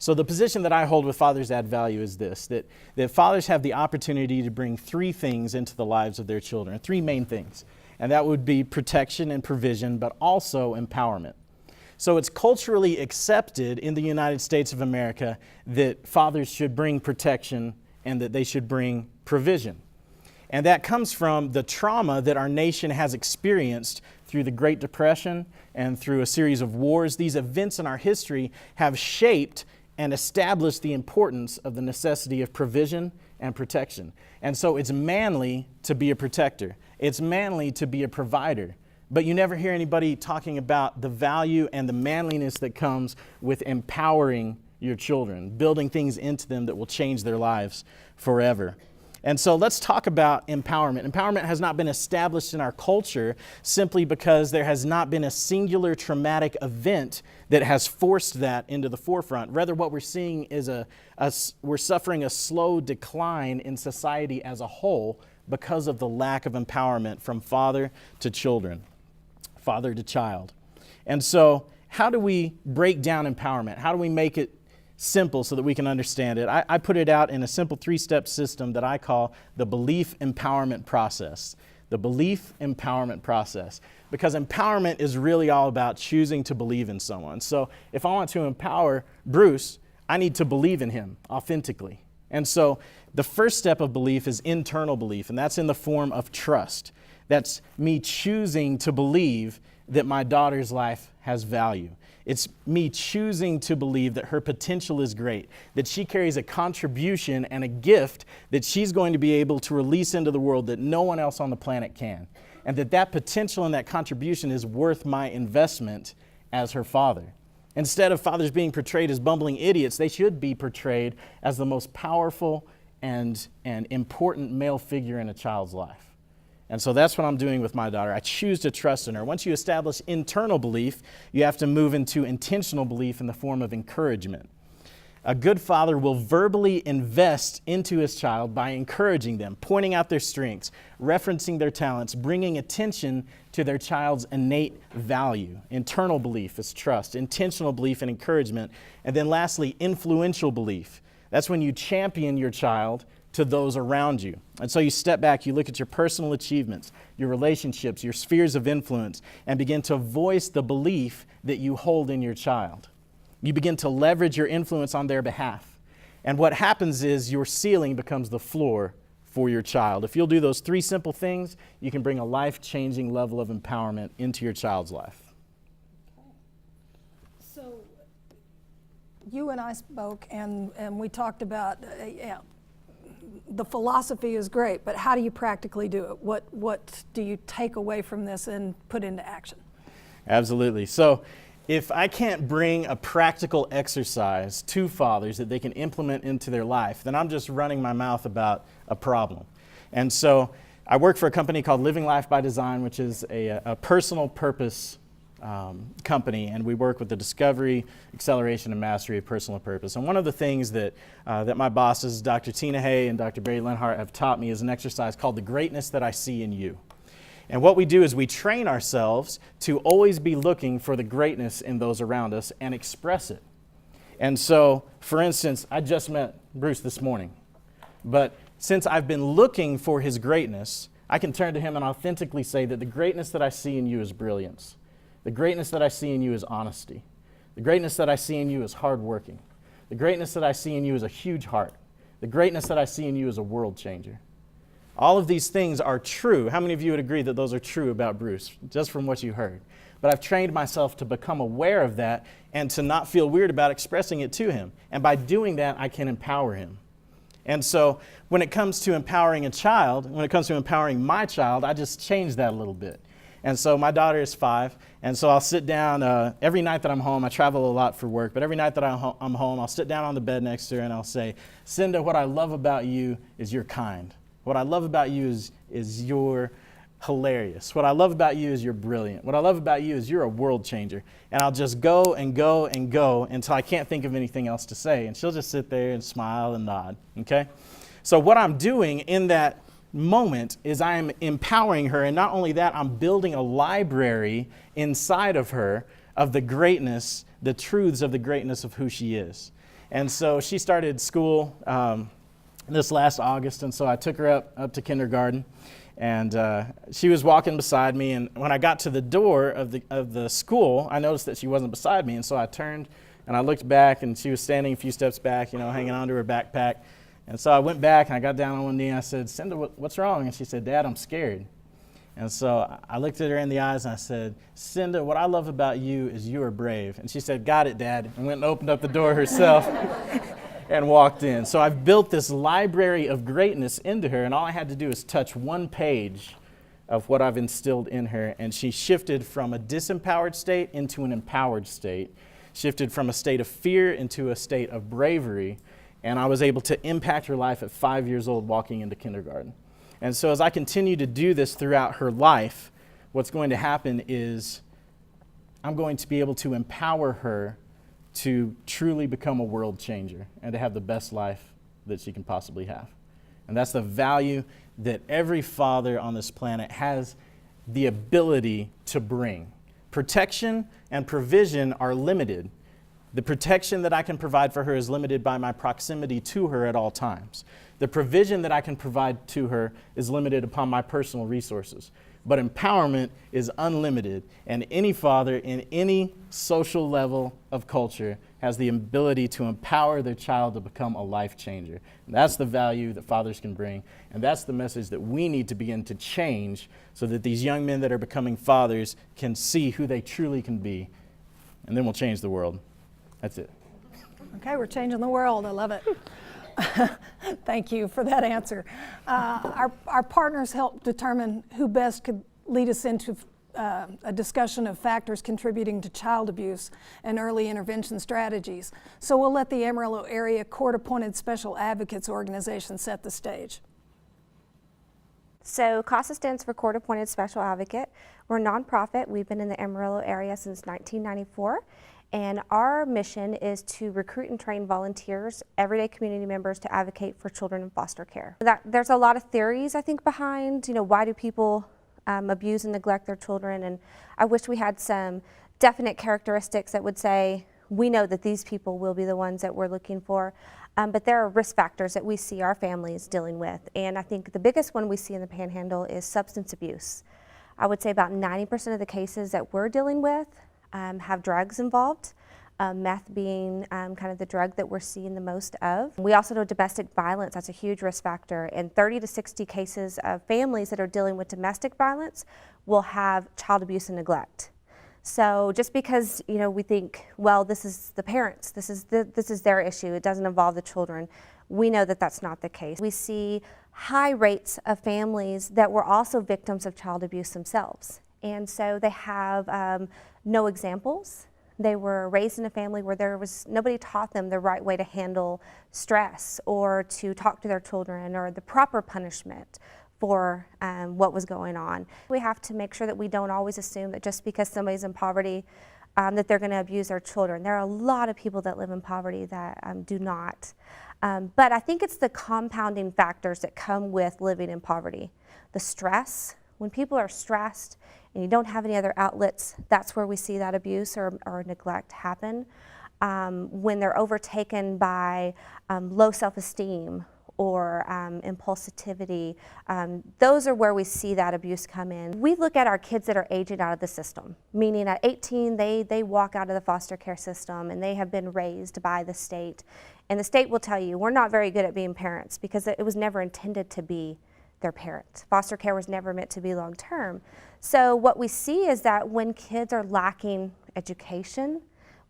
So the position that I hold with Fathers Add Value is this, that fathers have the opportunity to bring three things into the lives of their children, three main things. And that would be protection and provision, but also empowerment. So it's culturally accepted in the United States of America that fathers should bring protection and that they should bring provision. And that comes from the trauma that our nation has experienced through the Great Depression and through a series of wars. These events in our history have shaped and establish the importance of the necessity of provision and protection. And so it's manly to be a protector. It's manly to be a provider. But you never hear anybody talking about the value and the manliness that comes with empowering your children, building things into them that will change their lives forever. And so let's talk about empowerment. Empowerment has not been established in our culture simply because there has not been a singular traumatic event that has forced that into the forefront. Rather, what we're seeing is we're suffering a slow decline in society as a whole because of the lack of empowerment from father to children, father to child. And so how do we break down empowerment? How do we make it simple so that we can understand it? I put it out in a simple 3-step system that I call the belief empowerment process. The belief empowerment process. Because empowerment is really all about choosing to believe in someone. So if I want to empower Bruce, I need to believe in him authentically. And so the first step of belief is internal belief, and that's in the form of trust. That's me choosing to believe that my daughter's life has value. It's me choosing to believe that her potential is great, that she carries a contribution and a gift that she's going to be able to release into the world that no one else on the planet can, and that potential and that contribution is worth my investment as her father. Instead of fathers being portrayed as bumbling idiots, they should be portrayed as the most powerful and important male figure in a child's life. And so that's what I'm doing with my daughter. I choose to trust in her. Once you establish internal belief, you have to move into intentional belief in the form of encouragement. A good father will verbally invest into his child by encouraging them, pointing out their strengths, referencing their talents, bringing attention to their child's innate value. Internal belief is trust, intentional belief and encouragement. And then lastly, influential belief. That's when you champion your child to those around you. And so you step back, you look at your personal achievements, your relationships, your spheres of influence, and begin to voice the belief that you hold in your child. You begin to leverage your influence on their behalf. And what happens is your ceiling becomes the floor for your child. If you'll do those 3 simple things, you can bring a life-changing level of empowerment into your child's life. So you and I spoke and we talked about the philosophy is great, but how do you practically do it? What do you take away from this and put into action? Absolutely. So if I can't bring a practical exercise to fathers that they can implement into their life, then I'm just running my mouth about a problem. And so I work for a company called Living Life by Design, which is a personal purpose company, and we work with the discovery, acceleration, and mastery of personal purpose. And one of the things that my bosses, Dr. Tina Hay and Dr. Barry Lenhart, have taught me is an exercise called the greatness that I see in you. And what we do is we train ourselves to always be looking for the greatness in those around us and express it. And so, for instance, I just met Bruce this morning, but since I've been looking for his greatness, I can turn to him and authentically say that the greatness that I see in you is brilliance. The greatness that I see in you is honesty. The greatness that I see in you is hardworking. The greatness that I see in you is a huge heart. The greatness that I see in you is a world changer. All of these things are true. How many of you would agree that those are true about Bruce, just from what you heard? But I've trained myself to become aware of that and to not feel weird about expressing it to him. And by doing that, I can empower him. And so when it comes to empowering a child, when it comes to empowering my child, I just change that a little bit. And so my daughter is 5, and so I'll sit down every night that I'm home. I travel a lot for work, but every night that I'm home, I'll sit down on the bed next to her and I'll say, Cinda, what I love about you is you're kind. What I love about you is you're hilarious. What I love about you is you're brilliant. What I love about you is you're a world changer. And I'll just go and go and go until I can't think of anything else to say. And she'll just sit there and smile and nod, okay? So what I'm doing in that moment is I am empowering her, and not only that, I'm building a library inside of her of the greatness, the truths of the greatness of who she is. And so she started school this last August, and so I took her up to kindergarten, and she was walking beside me, and when I got to the door of the school, I noticed that she wasn't beside me, and so I turned and I looked back, and she was standing a few steps back, hanging onto her backpack. And so I went back and I got down on one knee and I said, Cinda, what's wrong? And she said, Dad, I'm scared. And so I looked at her in the eyes and I said, Cinda, what I love about you is you are brave. And she said, got it, Dad, and went and opened up the door herself and walked in. So I've built this library of greatness into her, and all I had to do is touch one page of what I've instilled in her, and she shifted from a disempowered state into an empowered state, shifted from a state of fear into a state of bravery, and I was able to impact her life at 5 years old walking into kindergarten. And so as I continue to do this throughout her life, what's going to happen is I'm going to be able to empower her to truly become a world changer and to have the best life that she can possibly have. And that's the value that every father on this planet has the ability to bring. Protection and provision are limited. The protection that I can provide for her is limited by my proximity to her at all times. The provision that I can provide to her is limited upon my personal resources. But empowerment is unlimited, and any father in any social level of culture has the ability to empower their child to become a life changer. And that's the value that fathers can bring, and that's the message that we need to begin to change so that these young men that are becoming fathers can see who they truly can be, and then we'll change the world. That's it. Okay, we're changing the world. I love it. Thank you for that answer. Our partners helped determine who best could lead us into a discussion of factors contributing to child abuse and early intervention strategies. So we'll let the Amarillo Area Court-Appointed Special Advocates Organization set the stage. So CASA stands for Court Appointed Special Advocate. We're a nonprofit. We've been in the Amarillo area since 1994. And our mission is to recruit and train volunteers, everyday community members, to advocate for children in foster care. There's a lot of theories, I think, behind, why do people abuse and neglect their children? And I wish we had some definite characteristics that would say, we know that these people will be the ones that we're looking for. But there are risk factors that we see our families dealing with. And I think the biggest one we see in the Panhandle is substance abuse. I would say about 90% of the cases that we're dealing with have drugs involved, meth being kind of the drug that we're seeing the most of. We also know domestic violence, that's a huge risk factor, and 30 to 60 cases of families that are dealing with domestic violence will have child abuse and neglect. So just because we think, well, this is the parents, this is their issue, it doesn't involve the children, we know that that's not the case. We see high rates of families that were also victims of child abuse themselves. And so they have no examples. They were raised in a family where nobody taught them the right way to handle stress or to talk to their children or the proper punishment for what was going on. We have to make sure that we don't always assume that just because somebody's in poverty that they're going to abuse their children. There are a lot of people that live in poverty that do not. But I think it's the compounding factors that come with living in poverty. The stress, when people are stressed and you don't have any other outlets, that's where we see that abuse or neglect happen. When they're overtaken by low self-esteem or impulsivity, those are where we see that abuse come in. We look at our kids that are aging out of the system, meaning at 18 they walk out of the foster care system and they have been raised by the state. And the state will tell you, we're not very good at being parents because it was never intended to be their parent. Foster care was never meant to be long-term. So what we see is that when kids are lacking education,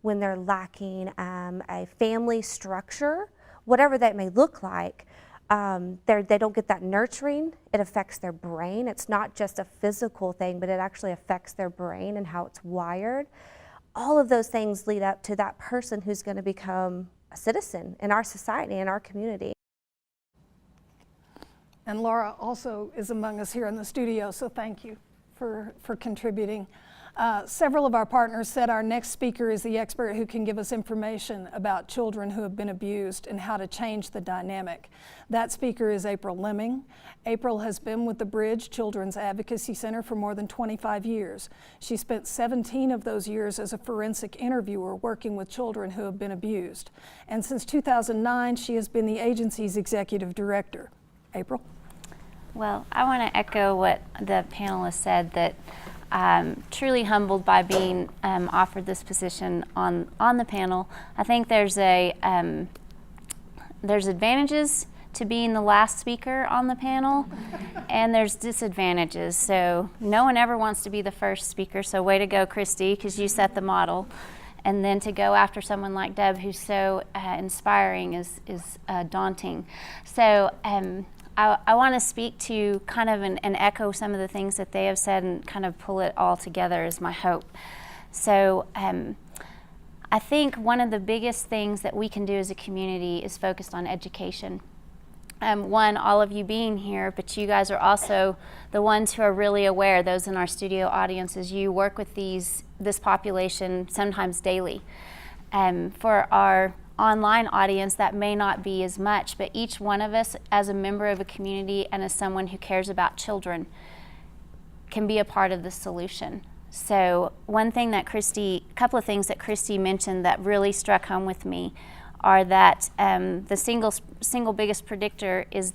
when they're lacking a family structure, whatever that may look like, they don't get that nurturing. It affects their brain. It's not just a physical thing, but it actually affects their brain and how it's wired. All of those things lead up to that person who's going to become a citizen in our society, in our community. And Laura also is among us here in the studio, so thank you for contributing. Several of our partners said our next speaker is the expert who can give us information about children who have been abused and how to change the dynamic. That speaker is April LEMING. April has been with the Bridge Children's Advocacy Center for more than 25 years. She spent 17 of those years as a forensic interviewer working with children who have been abused. And since 2009, she has been the agency's executive director. April? Well, I want to echo what the panelists said, that I'm truly humbled by being offered this position on the panel. I think there's advantages to being the last speaker on the panel, and there's disadvantages. So no one ever wants to be the first speaker, so way to go, KRISTIE, because you set the model. And then to go after someone like Deb, who's so inspiring, is daunting. So I want to speak to kind of and echo some of the things that they have said and kind of pull it all together is my hope. So I think one of the biggest things that we can do as a community is focused on education. One, all of you being here, but you guys are also the ones who are really aware, those in our studio audiences, you work with this population sometimes daily. For our online audience, that may not be as much, but each one of us as a member of a community and as someone who cares about children can be a part of the solution. So one thing that a couple of things that KRISTIE mentioned that really struck home with me are that the single biggest predictor is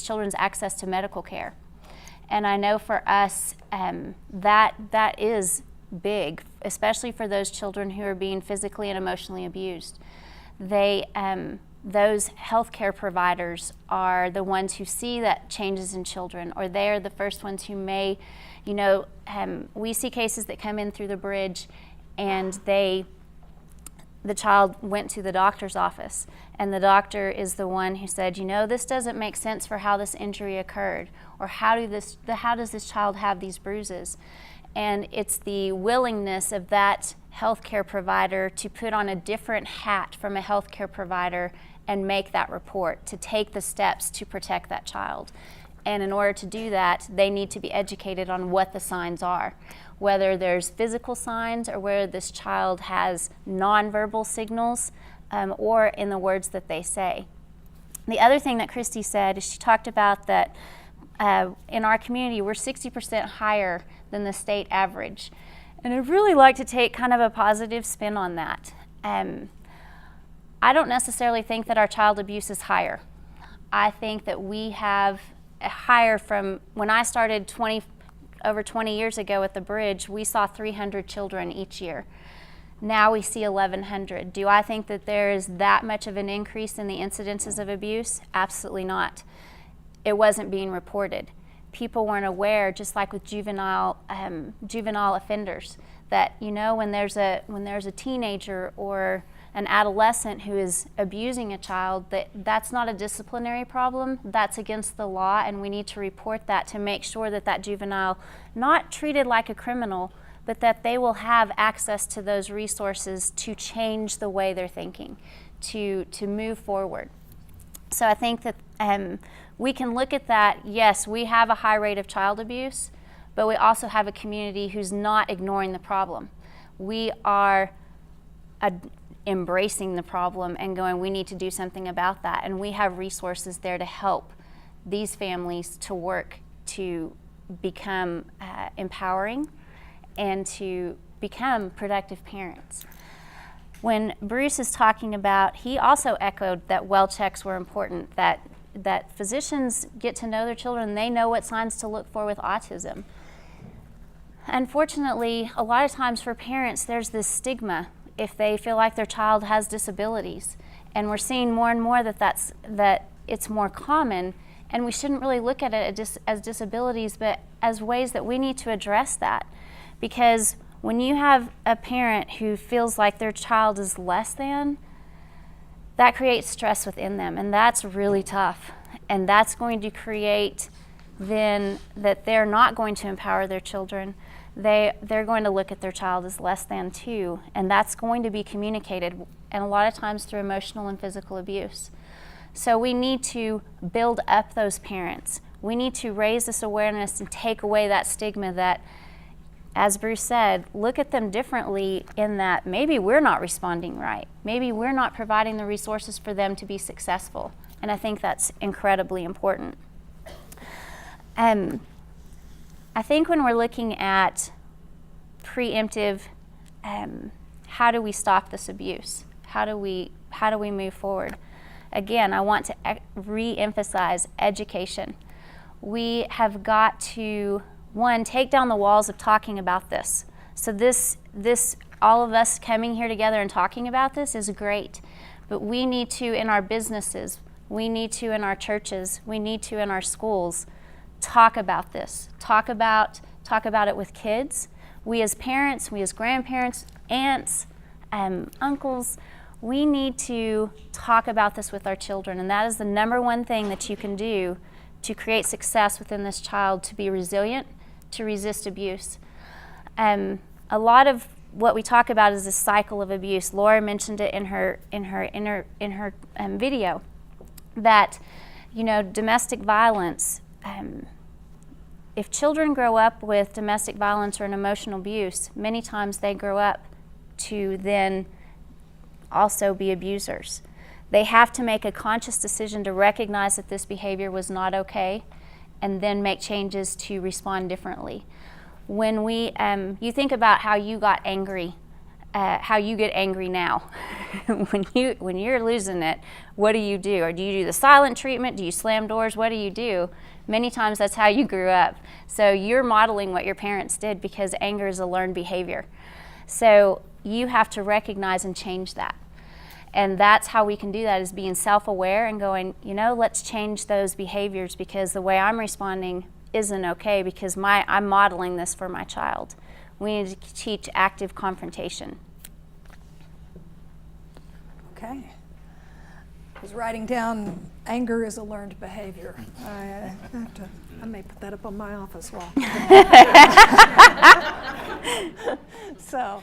children's access to medical care. And I know for us that is big, especially for those children who are being physically and emotionally abused. Those healthcare providers are the ones who see that changes in children, or they are the first ones who may, we see cases that come in through the bridge and the child went to the doctor's office, and the doctor is the one who said, this doesn't make sense for how this injury occurred, or how does this child have these bruises? And it's the willingness of that healthcare provider to put on a different hat from a healthcare provider and make that report, to take the steps to protect that child. And in order to do that, they need to be educated on what the signs are, whether there's physical signs or whether this child has nonverbal signals or in the words that they say. The other thing that KRISTIE said is she talked about that in our community, we're 60% higher than the state average. And I'd really like to take kind of a positive spin on that. I don't necessarily think that our child abuse is higher. I think that we have higher from when I started over 20 years ago at the bridge, we saw 300 children each year. Now we see 1,100. Do I think that there is that much of an increase in the incidences of abuse? Absolutely not. It wasn't being reported. People weren't aware, just like with juvenile offenders, that when there's a teenager or an adolescent who is abusing a child, that's not a disciplinary problem, that's against the law, and we need to report that to make sure that juvenile, not treated like a criminal, but that they will have access to those resources to change the way they're thinking, to move forward. So I think that we can look at that, yes, we have a high rate of child abuse, but we also have a community who's not ignoring the problem. We are embracing the problem and going, we need to do something about that. And we have resources there to help these families to work to become empowering and to become productive parents. When Bruce is talking about, he also echoed that well checks were important, that physicians get to know their children, they know what signs to look for with autism. Unfortunately, a lot of times for parents, there's this stigma if they feel like their child has disabilities. And we're seeing more and more that it's more common, and we shouldn't really look at it as disabilities, but as ways that we need to address that. Because when you have a parent who feels like their child is less than, that creates stress within them, and that's really tough. And that's going to create then that they're not going to empower their children. They're going to look at their child as less than too, and that's going to be communicated, and a lot of times through emotional and physical abuse. So we need to build up those parents. We need to raise this awareness and take away that stigma that, as Bruce said, look at them differently in that maybe we're not responding right. Maybe we're not providing the resources for them to be successful. And I think that's incredibly important. I think when we're looking at preemptive, how do we stop this abuse? How do we move forward? Again, I want to re-emphasize education. We have got to, one, take down the walls of talking about this. So this, all of us coming here together and talking about this is great, but we need to, in our businesses, We need to in our churches. We need to in our schools talk about this. Talk about it with kids. We as parents, we as grandparents, aunts, uncles, we need to talk about this with our children, and that is the #1 thing that you can do to create success within this child, to be resilient, to resist abuse. A lot of what we talk about is this cycle of abuse. Laura mentioned it in her video, that domestic violence. If children grow up with domestic violence or an emotional abuse, many times they grow up to then also be abusers. They have to make a conscious decision to recognize that this behavior was not okay and then make changes to respond differently. When you think about how you got angry, how you get angry now. when you're losing it, what do you do? Or do you do the silent treatment? Do you slam doors? What do you do? Many times that's how you grew up. So you're modeling what your parents did because anger is a learned behavior. So you have to recognize and change that. And that's how we can do that, is being self-aware and going, let's change those behaviors because the way I'm responding isn't okay because I'm modeling this for my child. We need to teach active confrontation. Okay. I was writing down, anger is a learned behavior. I may put that up on my office wall. So,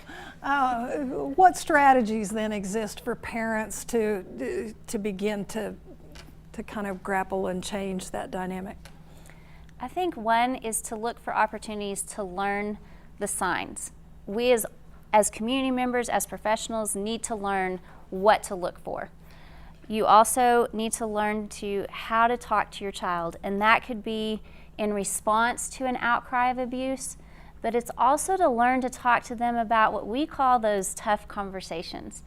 what strategies then exist for parents to begin to kind of grapple and change that dynamic? I think one is to look for opportunities to learn the signs. We as community members, as professionals, need to learn what to look for. You also need to learn how to talk to your child, and that could be in response to an outcry of abuse, but it's also to learn to talk to them about what we call those tough conversations.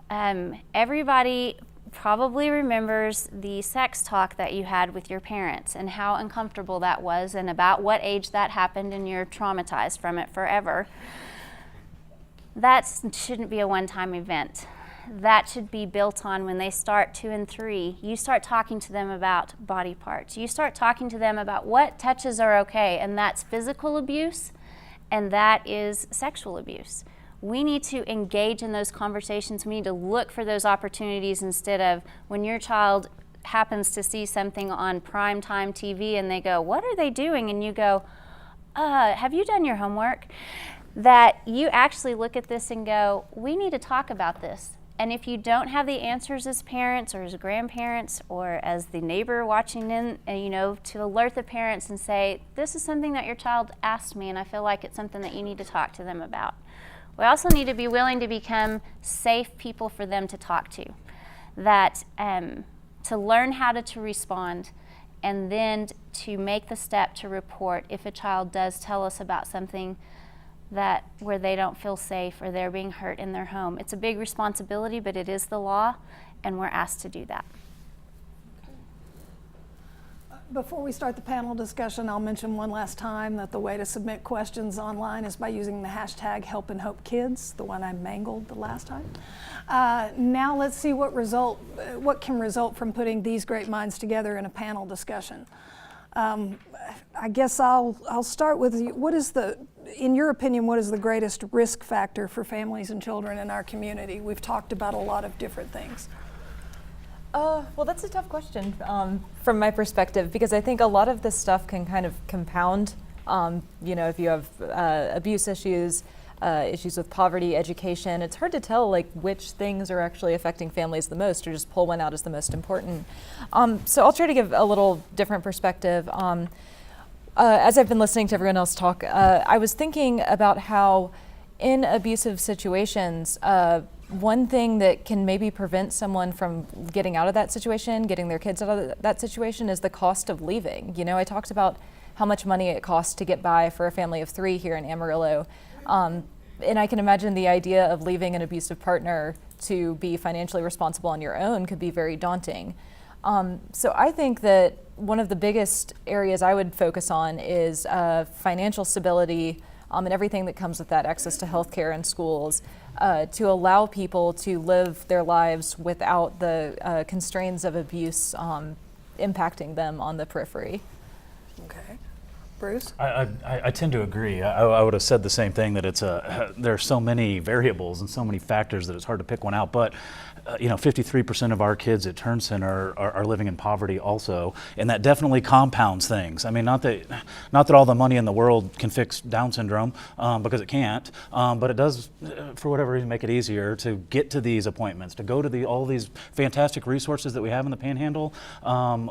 Everybody probably remembers the sex talk that you had with your parents and how uncomfortable that was and about what age that happened, and you're traumatized from it forever. That shouldn't be a one-time event. That should be built on when they start 2 and 3. You start talking to them about body parts. You start talking to them about what touches are okay, and that's physical abuse, and that is sexual abuse. We need to engage in those conversations. We need to look for those opportunities instead of when your child happens to see something on primetime TV and they go, "What are they doing?" And you go, "Have you done your homework?" That you actually look at this and go, "We need to talk about this." And if you don't have the answers as parents or as grandparents or as the neighbor watching in, to alert the parents and say, "This is something that your child asked me and I feel like it's something that you need to talk to them about." We also need to be willing to become safe people for them to talk to, that to learn how to respond, and then to make the step to report if a child does tell us about something where they don't feel safe or they're being hurt in their home. It's a big responsibility, but it is the law, and we're asked to do that. Before we start the panel discussion, I'll mention one last time that the way to submit questions online is by using the hashtag #HelpAndHopeKids, the one I mangled the last time. Now let's see what can result from putting these great minds together in a panel discussion. I guess I'll start with you. In your opinion, what is the greatest risk factor for families and children in our community? We've talked about a lot of different things. Well, that's a tough question from my perspective, because I think a lot of this stuff can kind of compound. If you have abuse issues, issues with poverty, education, it's hard to tell which things are actually affecting families the most, or just pull one out as the most important. So I'll try to give a little different perspective. As I've been listening to everyone else talk, I was thinking about how in abusive situations, one thing that can maybe prevent someone from getting out of that situation, getting their kids out of that situation, is the cost of leaving. I talked about how much money it costs to get by for a family of 3 here in Amarillo. And I can imagine the idea of leaving an abusive partner to be financially responsible on your own could be very daunting. So I think that one of the biggest areas I would focus on is financial stability and everything that comes with that, access to healthcare and schools, to allow people to live their lives without the constraints of abuse impacting them on the periphery. Okay. Bruce? I tend to agree. I would have said the same thing, that there are so many variables and so many factors that it's hard to pick one out. But 53% of our kids at Turn Center are living in poverty also, and that definitely compounds things. I mean, not that all the money in the world can fix Down syndrome, because it can't, but it does, for whatever reason, make it easier to get to these appointments, to go to all these fantastic resources that we have in the Panhandle.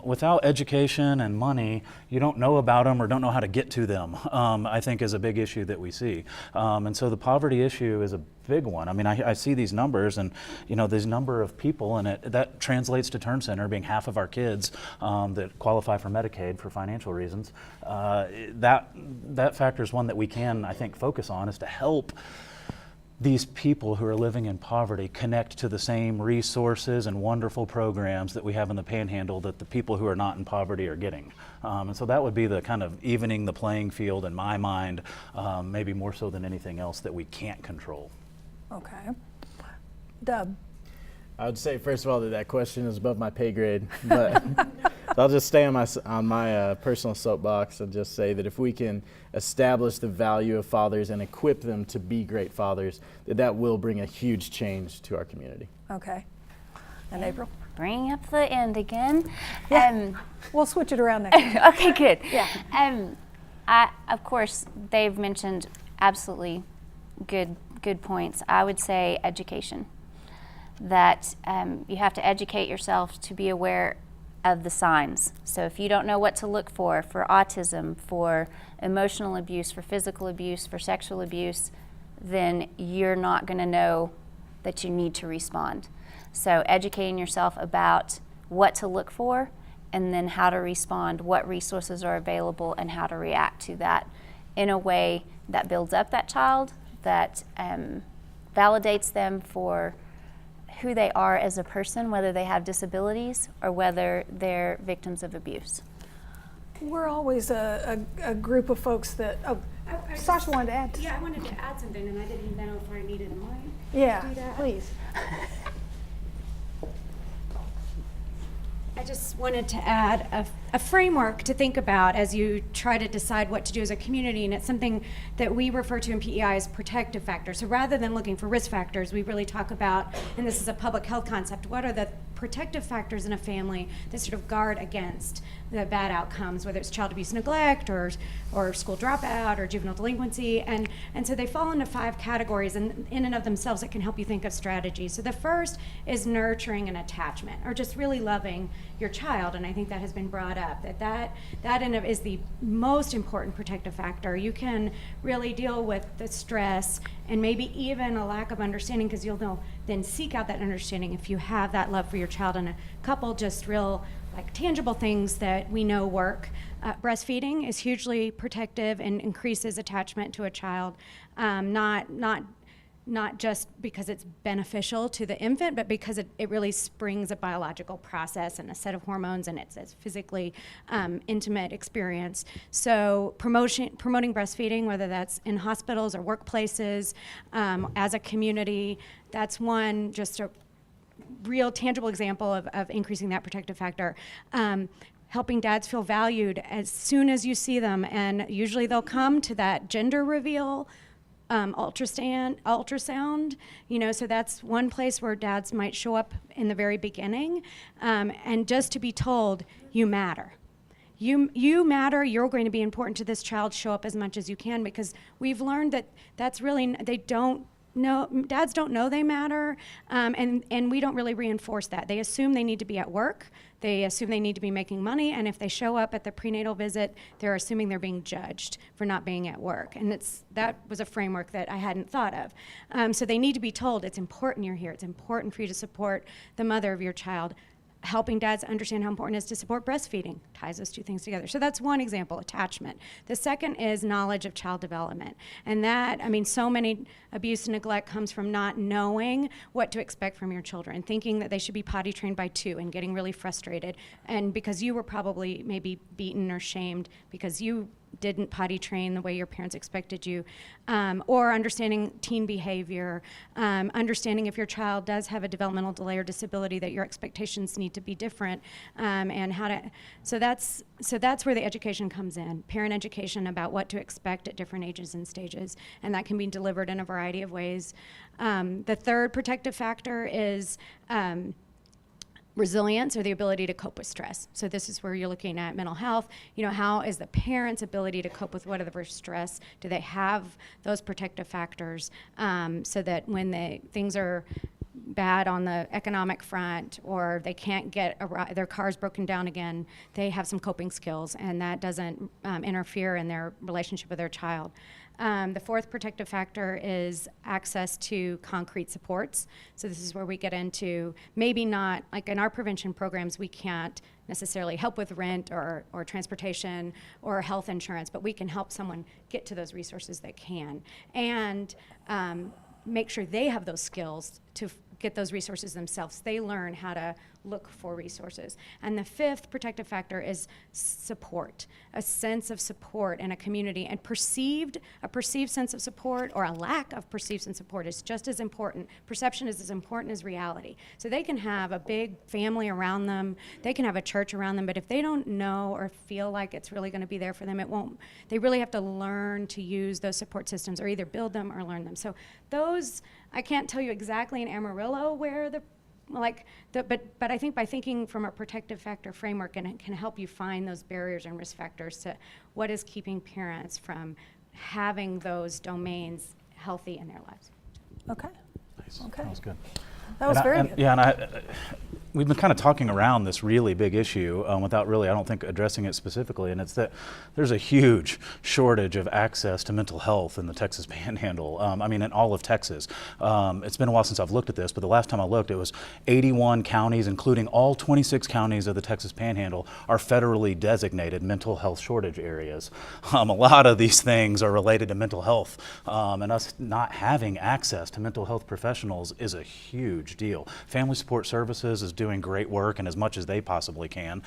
Without education and money, you don't know about them or don't know how to get to them, I think is a big issue that we see. And so the poverty issue is a big one. I mean, I see these numbers, and these number of people, and that translates to Turn Center being half of our kids that qualify for Medicaid for financial reasons. That factor is one that we can, I think, focus on, is to help these people who are living in poverty connect to the same resources and wonderful programs that we have in the Panhandle that the people who are not in poverty are getting. And so that would be the kind of evening the playing field in my mind, maybe more so than anything else that we can't control. Okay. Dub? I would say, first of all, that question is above my pay grade, but so I'll just stay on my personal soapbox and just say that if we can establish the value of fathers and equip them to be great fathers, that will bring a huge change to our community. Okay. And April? Bring up the end again. Yeah. We'll switch it around next time. Okay, good. Yeah. Of course, they've mentioned absolutely good points. I would say education. That you have to educate yourself to be aware of the signs. So if you don't know what to look for autism, for emotional abuse, for physical abuse, for sexual abuse, then you're not going to know that you need to respond. So educating yourself about what to look for, and then how to respond, what resources are available, and how to react to that in a way that builds up that child, that validates them for who they are as a person, whether they have disabilities or whether they're victims of abuse. We're always a group of folks that, Sasha wanted to add. Yeah, I wanted to add something, and I didn't know if I needed a mic. Yeah, Do that. please. I just wanted to add a framework to think about as you try to decide what to do as a community, and it's something that we refer to in PEI as protective factors. So rather than looking for risk factors, we really talk about, and this is a public health concept, what are the protective factors in a family that sort of guard against the bad outcomes, whether it's child abuse, neglect, or school dropout, or juvenile delinquency, and so they fall into 5 categories, and in and of themselves it can help you think of strategies. So the first is nurturing and attachment, or just really loving your child, and I think that has been brought up, that in of is the most important protective factor. You can really deal with the stress and maybe even a lack of understanding, because you'll know, then seek out that understanding if you have that love for your child. And a couple just real tangible things that we know work. Breastfeeding is hugely protective and increases attachment to a child, not just because it's beneficial to the infant, but because it really springs a biological process and a set of hormones, and it's a physically intimate experience. So promoting breastfeeding, whether that's in hospitals or workplaces, as a community, that's one, just a real tangible example of increasing that protective factor. Helping dads feel valued as soon as you see them, and usually they'll come to that gender reveal, ultrasound, so that's one place where dads might show up in the very beginning, and just to be told, you matter. You matter, you're going to be important to this child, show up as much as you can, because we've learned that that's really, dads don't know they matter, and we don't really reinforce that. They assume they need to be at work, they assume they need to be making money, and if they show up at the prenatal visit, they're assuming they're being judged for not being at work. And that was a framework that I hadn't thought of. So they need to be told, it's important you're here, it's important for you to support the mother of your child. Helping dads understand how important it is to support breastfeeding ties those two things together. So that's one example, attachment. The second is knowledge of child development. And that, so many abuse and neglect comes from not knowing what to expect from your children, thinking that they should be potty trained by 2 and getting really frustrated. And because you were probably maybe beaten or shamed because you didn't potty train the way your parents expected you, or understanding teen behavior, understanding if your child does have a developmental delay or disability, that your expectations need to be different, and how to, so that's where the education comes in, parent education about what to expect at different ages and stages, and that can be delivered in a variety of ways. The third protective factor is resilience, or the ability to cope with stress. So this is where you're looking at mental health. You know, how is the parent's ability to cope with whatever stress? Do they have those protective factors, so that when things are bad on the economic front, or they can't get their car's broken down again, they have some coping skills, and that doesn't interfere in their relationship with their child. The fourth protective factor is access to concrete supports. So this is where we get into, maybe not, like in our prevention programs, we can't necessarily help with rent or transportation or health insurance, but we can help someone get to those resources that can. And make sure they have those skills to get those resources themselves. They learn how to look for resources. And the fifth protective factor is support, a sense of support in a community, and a perceived sense of support, or a lack of perceived sense of support, is just as important. Perception is as important as reality. So they can have a big family around them, they can have a church around them, but if they don't know or feel like it's really going to be there for them, it won't. They really have to learn to use those support systems, or either build them or learn them. So those, I can't tell you exactly in Amarillo where but I think by thinking from a protective factor framework, and it can help you find those barriers and risk factors to what is keeping parents from having those domains healthy in their lives. Okay. Nice. Okay. That was good. That was very good. Yeah, and we've been kind of talking around this really big issue without really, I don't think, addressing it specifically, and it's that there's a huge shortage of access to mental health in the Texas Panhandle. I mean, in all of Texas. It's been a while since I've looked at this, but the last time I looked, it was 81 counties, including all 26 counties of the Texas Panhandle, are federally designated mental health shortage areas. A lot of these things are related to mental health, and us not having access to mental health professionals is a huge deal. Family Support Services is doing great work, and as much as they possibly can,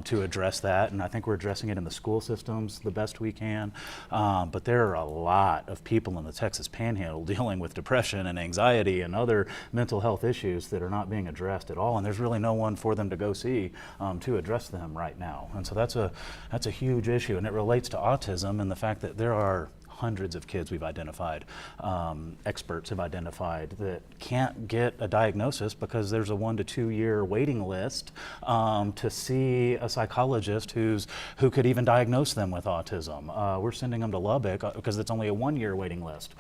to address that, and I think we're addressing it in the school systems the best we can, but there are a lot of people in the Texas Panhandle dealing with depression and anxiety and other mental health issues that are not being addressed at all, and there's really no one for them to go see to address them right now. And so that's a huge issue, and it relates to autism and the fact that there are hundreds of kids we've identified, experts have identified, that can't get a diagnosis because there's a 1 to 2 year waiting list to see a psychologist who could even diagnose them with autism. We're sending them to Lubbock because it's only a 1 year waiting list.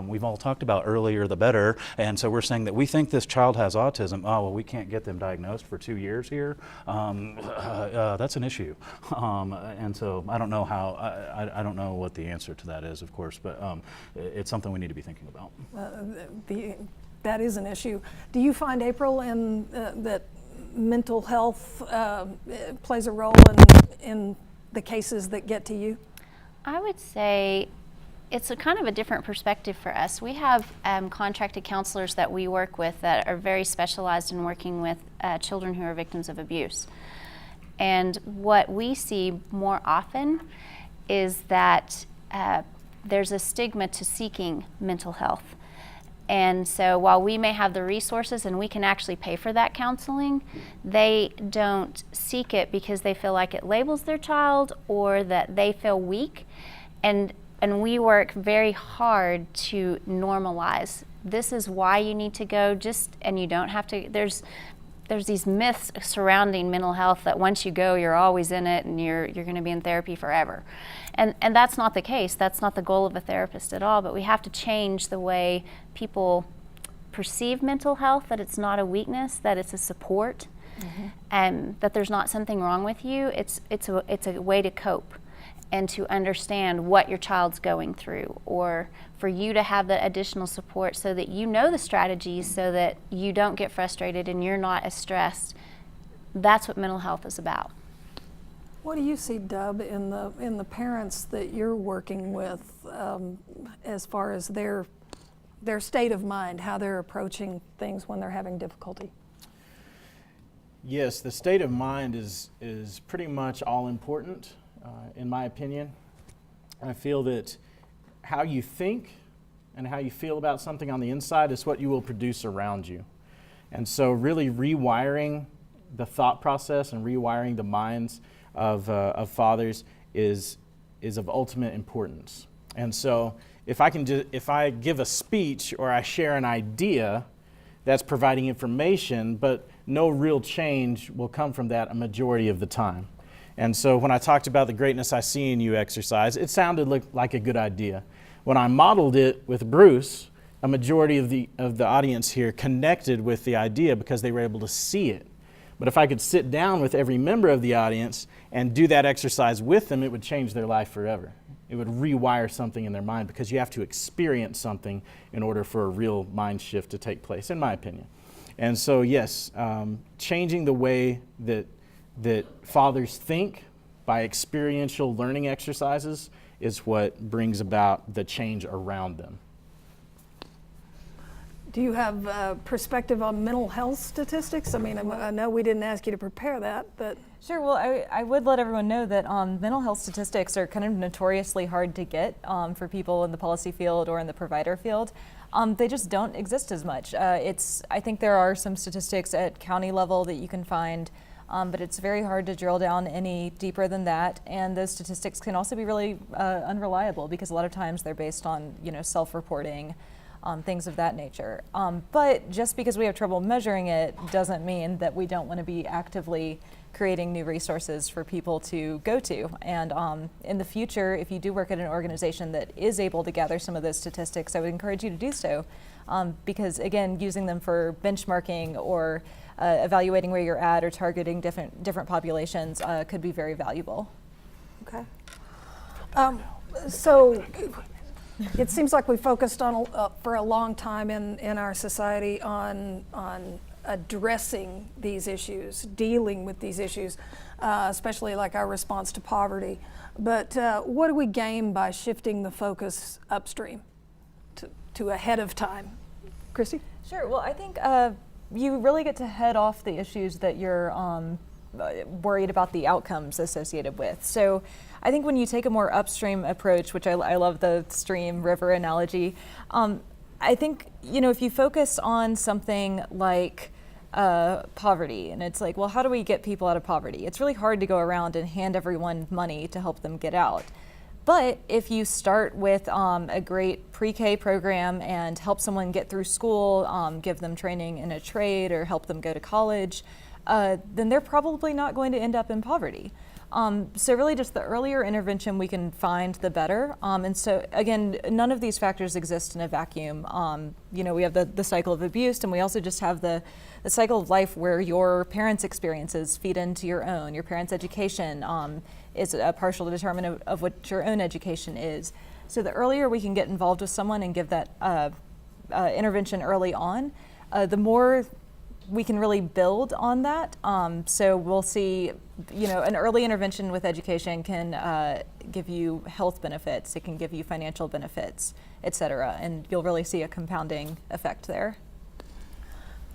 We've all talked about earlier the better, and so we're saying that we think this child has autism. Oh, well, we can't get them diagnosed for 2 years here. That's an issue. And so I don't know how, I don't know what the answer to that is, of course, but it's something we need to be thinking about. That is an issue. Do you find, April, that mental health plays a role in the cases that get to you? I would say it's a kind of a different perspective for us. We have contracted counselors that we work with that are very specialized in working with children who are victims of abuse. And what we see more often is that there's a stigma to seeking mental health. And so while we may have the resources and we can actually pay for that counseling, they don't seek it because they feel like it labels their child or that they feel weak. And we work very hard to normalize. This is why you need to go, and you don't have to, there's these myths surrounding mental health that once you go, you're always in it and you're going to be in therapy forever. And that's not the case. That's not the goal of a therapist at all, but we have to change the way people perceive mental health, that it's not a weakness, that it's a support, and that there's not something wrong with you. It's a way to cope and to understand what your child's going through, or for you to have the additional support so that you know the strategies so that you don't get frustrated and you're not as stressed. That's what mental health is about. What do you see, DUBB, in the parents that you're working with as far as their state of mind, how they're approaching things when they're having difficulty? Yes, the state of mind is pretty much all important, in my opinion. I feel that how you think and how you feel about something on the inside is what you will produce around you. And so really rewiring the thought process and rewiring the minds of fathers is of ultimate importance. And so if I give a speech or I share an idea, that's providing information, but no real change will come from that a majority of the time. And so when I talked about the Greatness I See in You exercise, it sounded like a good idea. When I modeled it with Bruce, a majority of the audience here connected with the idea because they were able to see it. But if I could sit down with every member of the audience and do that exercise with them, it would change their life forever. It would rewire something in their mind because you have to experience something in order for a real mind shift to take place, in my opinion. And so, yes, changing the way that fathers think by experiential learning exercises is what brings about the change around them. Do you have perspective on mental health statistics? I mean, I know we didn't ask you to prepare that, but... Sure, well, I would let everyone know that mental health statistics are kind of notoriously hard to get for people in the policy field or in the provider field. They just don't exist as much. I think there are some statistics at county level that you can find, but it's very hard to drill down any deeper than that. And those statistics can also be really unreliable because a lot of times they're based on, self-reporting, things of that nature. But just because we have trouble measuring it doesn't mean that we don't want to be actively creating new resources for people to go to. And in the future, if you do work at an organization that is able to gather some of those statistics, I would encourage you to do so. Because again, using them for benchmarking or evaluating where you're at or targeting different populations could be very valuable. Okay. So it seems like we focused on for a long time in our society on addressing these issues, dealing with these issues, especially like our response to poverty. But what do we gain by shifting the focus upstream to ahead of time? KRISTIE? Sure. Well, I think you really get to head off the issues that you're worried about the outcomes associated with. So I think when you take a more upstream approach, which I love the stream river analogy, I think, if you focus on something like poverty, and it's like, well, how do we get people out of poverty? It's really hard to go around and hand everyone money to help them get out. But if you start with a great pre-K program and help someone get through school, give them training in a trade or help them go to college, then they're probably not going to end up in poverty. So really just the earlier intervention we can find, the better. And so again, none of these factors exist in a vacuum. We have the cycle of abuse, and we also just have the cycle of life where your parents' experiences feed into your own. Your parents' education is a partial determinant of what your own education is. So the earlier we can get involved with someone and give that intervention early on, the more we can really build on that. So we'll see, an early intervention with education can give you health benefits, it can give you financial benefits, et cetera, and you'll really see a compounding effect there.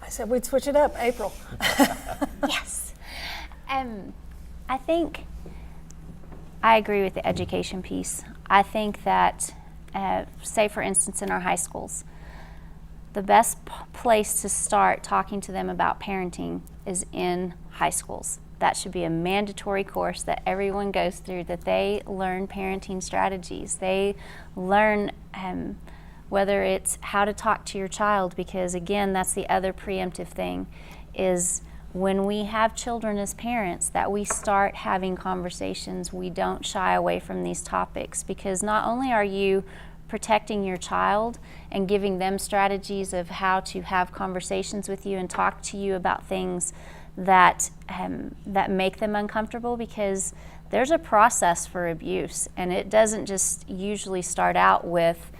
I said we'd switch it up. April. Yes. I think I agree with the education piece. I think that, say for instance in our high schools, the best place to start talking to them about parenting is in high schools. That should be a mandatory course that everyone goes through, that they learn parenting strategies. They learn whether it's how to talk to your child, because again, that's the other preemptive thing, is when we have children as parents, that we start having conversations, we don't shy away from these topics, because not only are you protecting your child and giving them strategies of how to have conversations with you and talk to you about things that make them uncomfortable, because there's a process for abuse, and it doesn't just usually start out with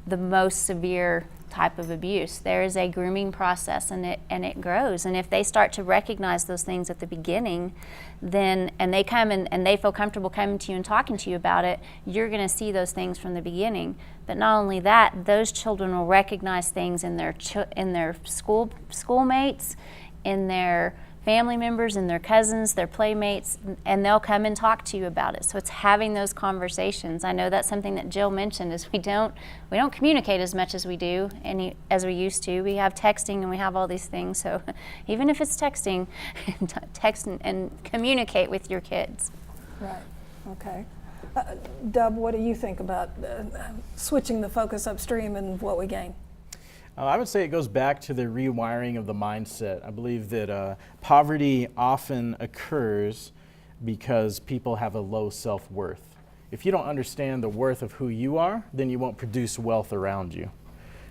the most severe type of abuse. There is a grooming process, and it grows. And if they start to recognize those things at the beginning, then and they come and they feel comfortable coming to you and talking to you about it, you're going to see those things from the beginning. But not only that, those children will recognize things in their schoolmates, in their family members and their cousins, their playmates, and they'll come and talk to you about it. So it's having those conversations. I know that's something that Jill mentioned, is we don't communicate as much as we do as we used to. We have texting and we have all these things. So even if it's texting, text and communicate with your kids. Right. Okay. Dub, what do you think about switching the focus upstream and what we gain? I would say it goes back to the rewiring of the mindset. I believe that poverty often occurs because people have a low self-worth. If you don't understand the worth of who you are, then you won't produce wealth around you.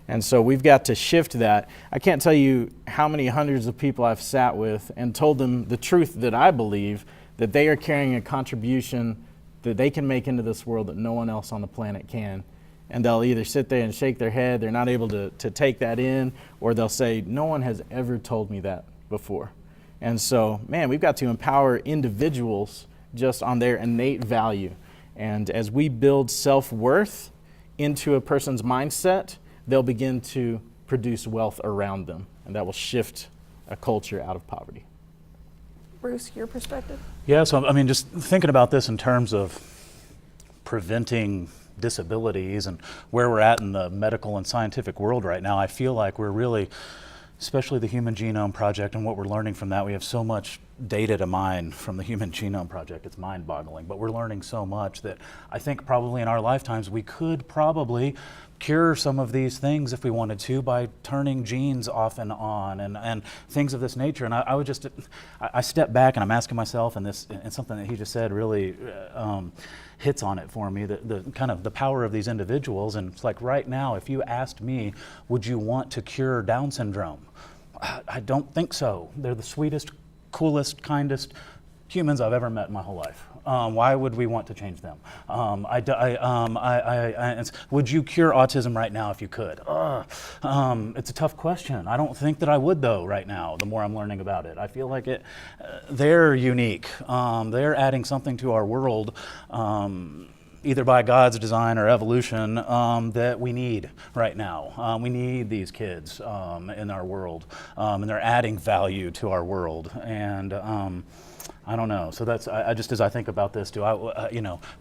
And so we've got to shift that. I can't tell you how many hundreds of people I've sat with and told them the truth that I believe, that they are carrying a contribution that they can make into this world that no one else on the planet can. And they'll either sit there and shake their head, they're not able to take that in, or they'll say, no one has ever told me that before. And so, man, we've got to empower individuals just on their innate value. And as we build self-worth into a person's mindset, they'll begin to produce wealth around them, and that will shift a culture out of poverty. Bruce, your perspective? Yeah, so I mean, just thinking about this in terms of preventing disabilities and where we're at in the medical and scientific world right now, I feel like we're really, especially the Human Genome Project and what we're learning from that, we have so much data to mine from the Human Genome Project, it's mind-boggling, but we're learning so much that I think probably in our lifetimes we could probably cure some of these things if we wanted to by turning genes off and on and things of this nature. And I would just, I step back and I'm asking myself, and something that he just said really hits on it for me, the kind of the power of these individuals. And it's like right now, if you asked me, would you want to cure Down syndrome? I don't think so. They're the sweetest, coolest, kindest humans I've ever met in my whole life. Why would we want to change them? Would you cure autism right now if you could? It's a tough question. I don't think that I would, though, right now, the more I'm learning about it. I feel like they're unique. They're adding something to our world, either by God's design or evolution, that we need right now. We need these kids in our world, and they're adding value to our world. And I don't know. So that's, just as I think about this,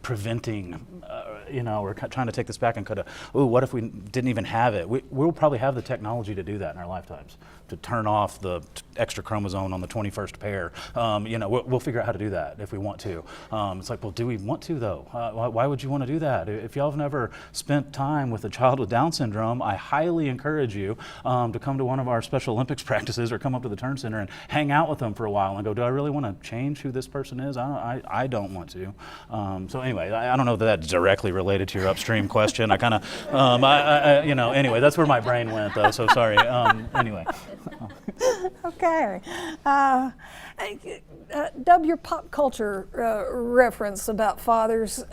preventing, we're trying to take this back and what if we didn't even have it? We'll probably have the technology to do that in our lifetimes, to turn off the extra chromosome on the 21st pair. We'll figure out how to do that if we want to. It's like, well, do we want to, though? Why would you want to do that? If y'all have never spent time with a child with Down syndrome, I highly encourage you to come to one of our Special Olympics practices or come up to the Turn Center and hang out with them for a while and go, do I really want to change who this person is? I don't want to. So anyway, I don't know that that's directly related to your upstream question. I kind of, anyway, that's where my brain went, though, so sorry. Anyway. Okay. Dub, your pop culture reference about fathers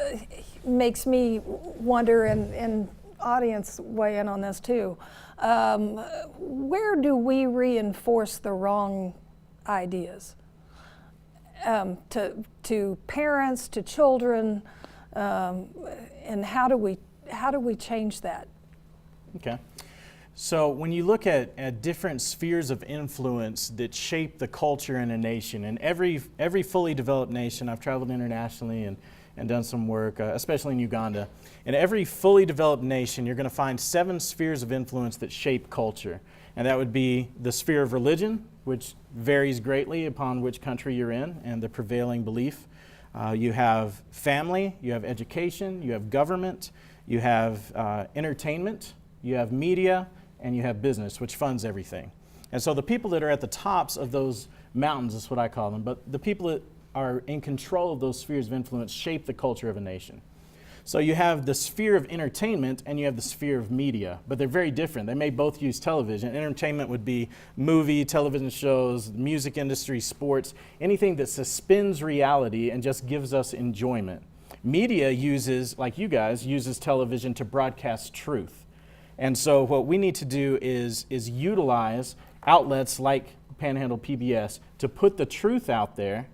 makes me wonder, and audience weigh in on this too. Where do we reinforce the wrong ideas? To parents, to children, and how do we change that? Okay. So when you look at different spheres of influence that shape the culture in a nation, and every fully developed nation, I've traveled internationally and done some work, especially in Uganda. In every fully developed nation, you're going to find 7 spheres of influence that shape culture. And that would be the sphere of religion, which varies greatly upon which country you're in and the prevailing belief. You have family, you have education, you have government, you have entertainment, you have media, and you have business, which funds everything. And so the people that are at the tops of those mountains is what I call them, but the people that are in control of those spheres of influence shape the culture of a nation. So you have the sphere of entertainment and you have the sphere of media, but they're very different. They may both use television. Entertainment would be movie, television shows, music industry, sports, anything that suspends reality and just gives us enjoyment. Media uses, like you guys, uses television to broadcast truth. And so what we need to do is utilize outlets like Panhandle PBS to put the truth out there.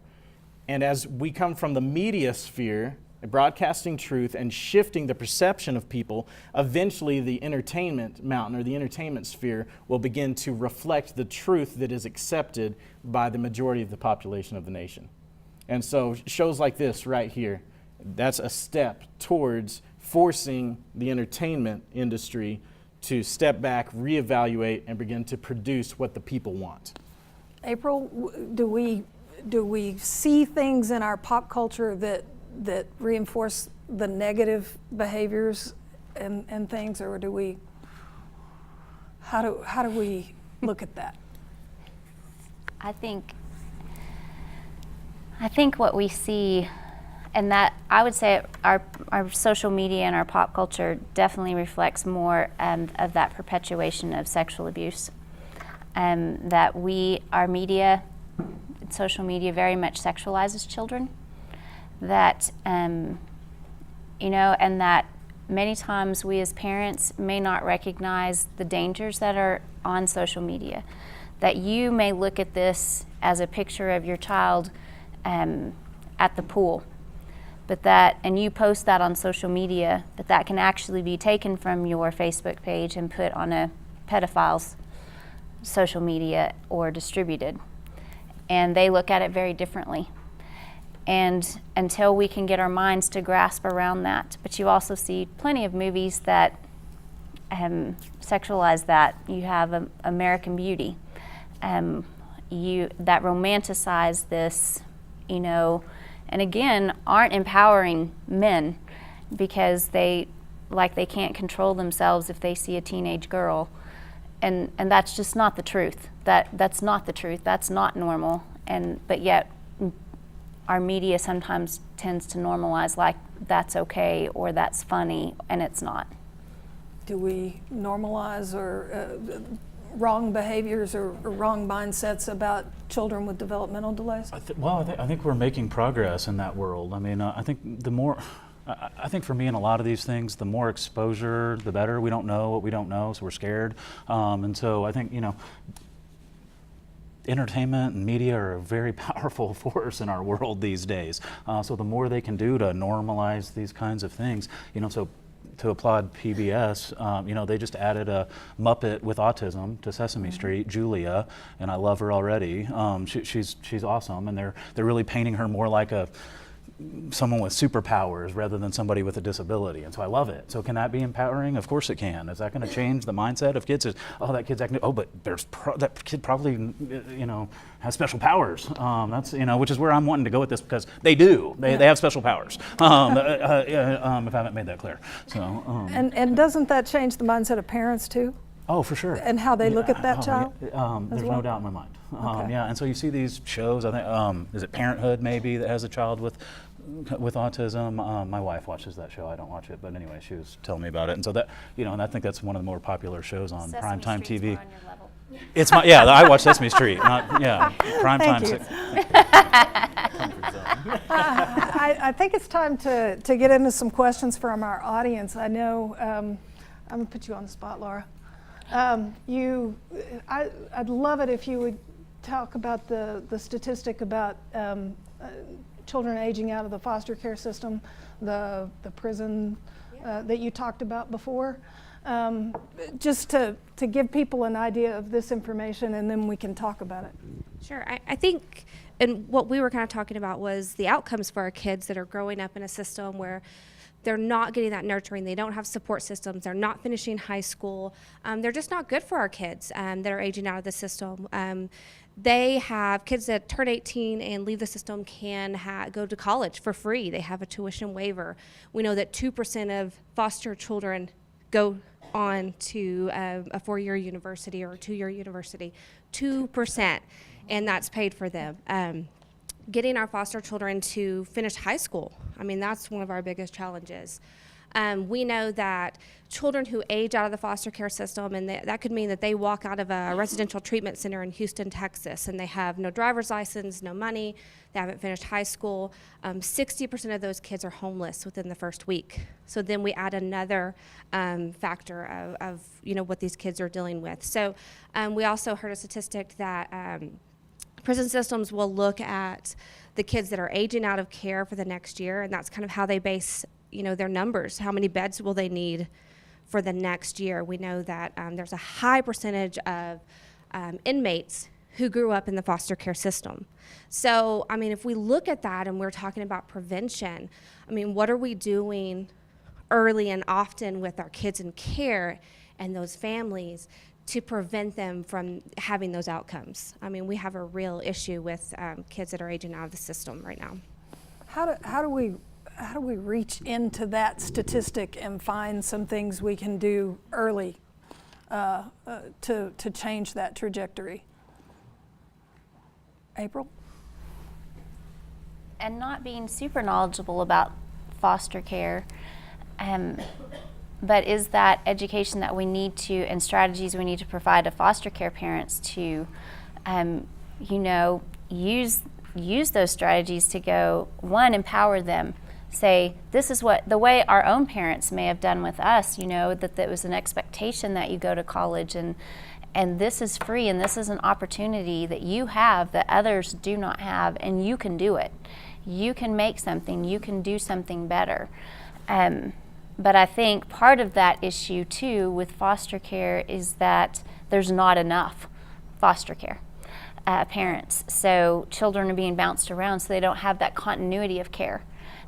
And as we come from the media sphere, broadcasting truth and shifting the perception of people, eventually the entertainment mountain or the entertainment sphere will begin to reflect the truth that is accepted by the majority of the population of the nation. And so shows like this right here, that's a step towards forcing the entertainment industry to step back, reevaluate, and begin to produce what the people want. April, do we see things in our pop culture that reinforce the negative behaviors and things, or do we? How do we look at that? I think what we see, and that I would say our social media and our pop culture definitely reflects more of that perpetuation of sexual abuse. That our media, social media very much sexualizes children. That, and that many times we as parents may not recognize the dangers that are on social media. That you may look at this as a picture of your child at the pool, and you post that on social media, that can actually be taken from your Facebook page and put on a pedophile's social media or distributed. And they look at it very differently. And until we can get our minds to grasp around that, but you also see plenty of movies that sexualize that. You have American Beauty, that romanticize this, and again, aren't empowering men because they can't control themselves if they see a teenage girl. And that's just not the truth. That's not the truth. That's not normal. But yet, our media sometimes tends to normalize like that's okay or that's funny, and it's not. Do we normalize or wrong behaviors or wrong mindsets about children with developmental delays? I think we're making progress in that world. I mean, I think I think for me in a lot of these things, the more exposure, the better. We don't know what we don't know, so we're scared. And so I think, entertainment and media are a very powerful force in our world these days. So the more they can do to normalize these kinds of things, so to applaud PBS, they just added a Muppet with autism to Sesame Street, Julia, and I love her already. She's awesome, and they're really painting her more like someone with superpowers rather than somebody with a disability, and so I love it. So can that be empowering? Of course it can. Is that going to change the mindset of kids? That kid's acting. But that kid probably, has special powers. That's which is where I'm wanting to go with this because they do. They have special powers. If I haven't made that clear. So. And doesn't that change the mindset of parents too? Oh, for sure. And how they look at that child? There's no doubt in my mind. Yeah, and so you see these shows, I think, is it Parenthood maybe that has a child with autism? My wife watches that show. I don't watch it, but anyway, she was telling me about it. And so that, and I think that's one of the more popular shows on primetime TV. More on your level. It's I watch Sesame Street, primetime. I think it's time to get into some questions from our audience. I know, I'm gonna put you on the spot, Laura. I'd love it if you would talk about the statistic about children aging out of the foster care system, the prison that you talked about before, just to give people an idea of this information, and then we can talk about it. Sure. I think, and what we were kind of talking about was the outcomes for our kids that are growing up in a system where they're not getting that nurturing, they don't have support systems, they're not finishing high school, they're just not good for our kids that are aging out of the system. They have kids that turn 18 and leave the system can go to college for free. They have a tuition waiver. We know that 2% of foster children go on to a 4-year university or a 2-year university, 2%, and that's paid for them. Getting our foster children to finish high school, that's one of our biggest challenges. We know that children who age out of the foster care system, and that could mean that they walk out of a residential treatment center in Houston, Texas, and they have no driver's license, no money, they haven't finished high school. 60% of those kids are homeless within the first week. So then we add another factor of what these kids are dealing with. So we also heard a statistic that Prison systems will look at the kids that are aging out of care for the next year, and that's kind of how they base, their numbers. How many beds will they need for the next year? We know that there's a high percentage of inmates who grew up in the foster care system. So, if we look at that and we're talking about prevention, what are we doing early and often with our kids in care and those families to prevent them from having those outcomes? We have a real issue with kids that are aging out of the system right now. How do we reach into that statistic and find some things we can do early to change that trajectory? April? And not being super knowledgeable about foster care, but is that education that we need to, and strategies we need to provide to foster care parents to, use those strategies to go, one, empower them. Say, this is what, the way our own parents may have done with us, that there was an expectation that you go to college and this is free and this is an opportunity that you have that others do not have, and you can do it. You can make something, you can do something better. But I think part of that issue too with foster care is that there's not enough foster care parents. So children are being bounced around, so they don't have that continuity of care.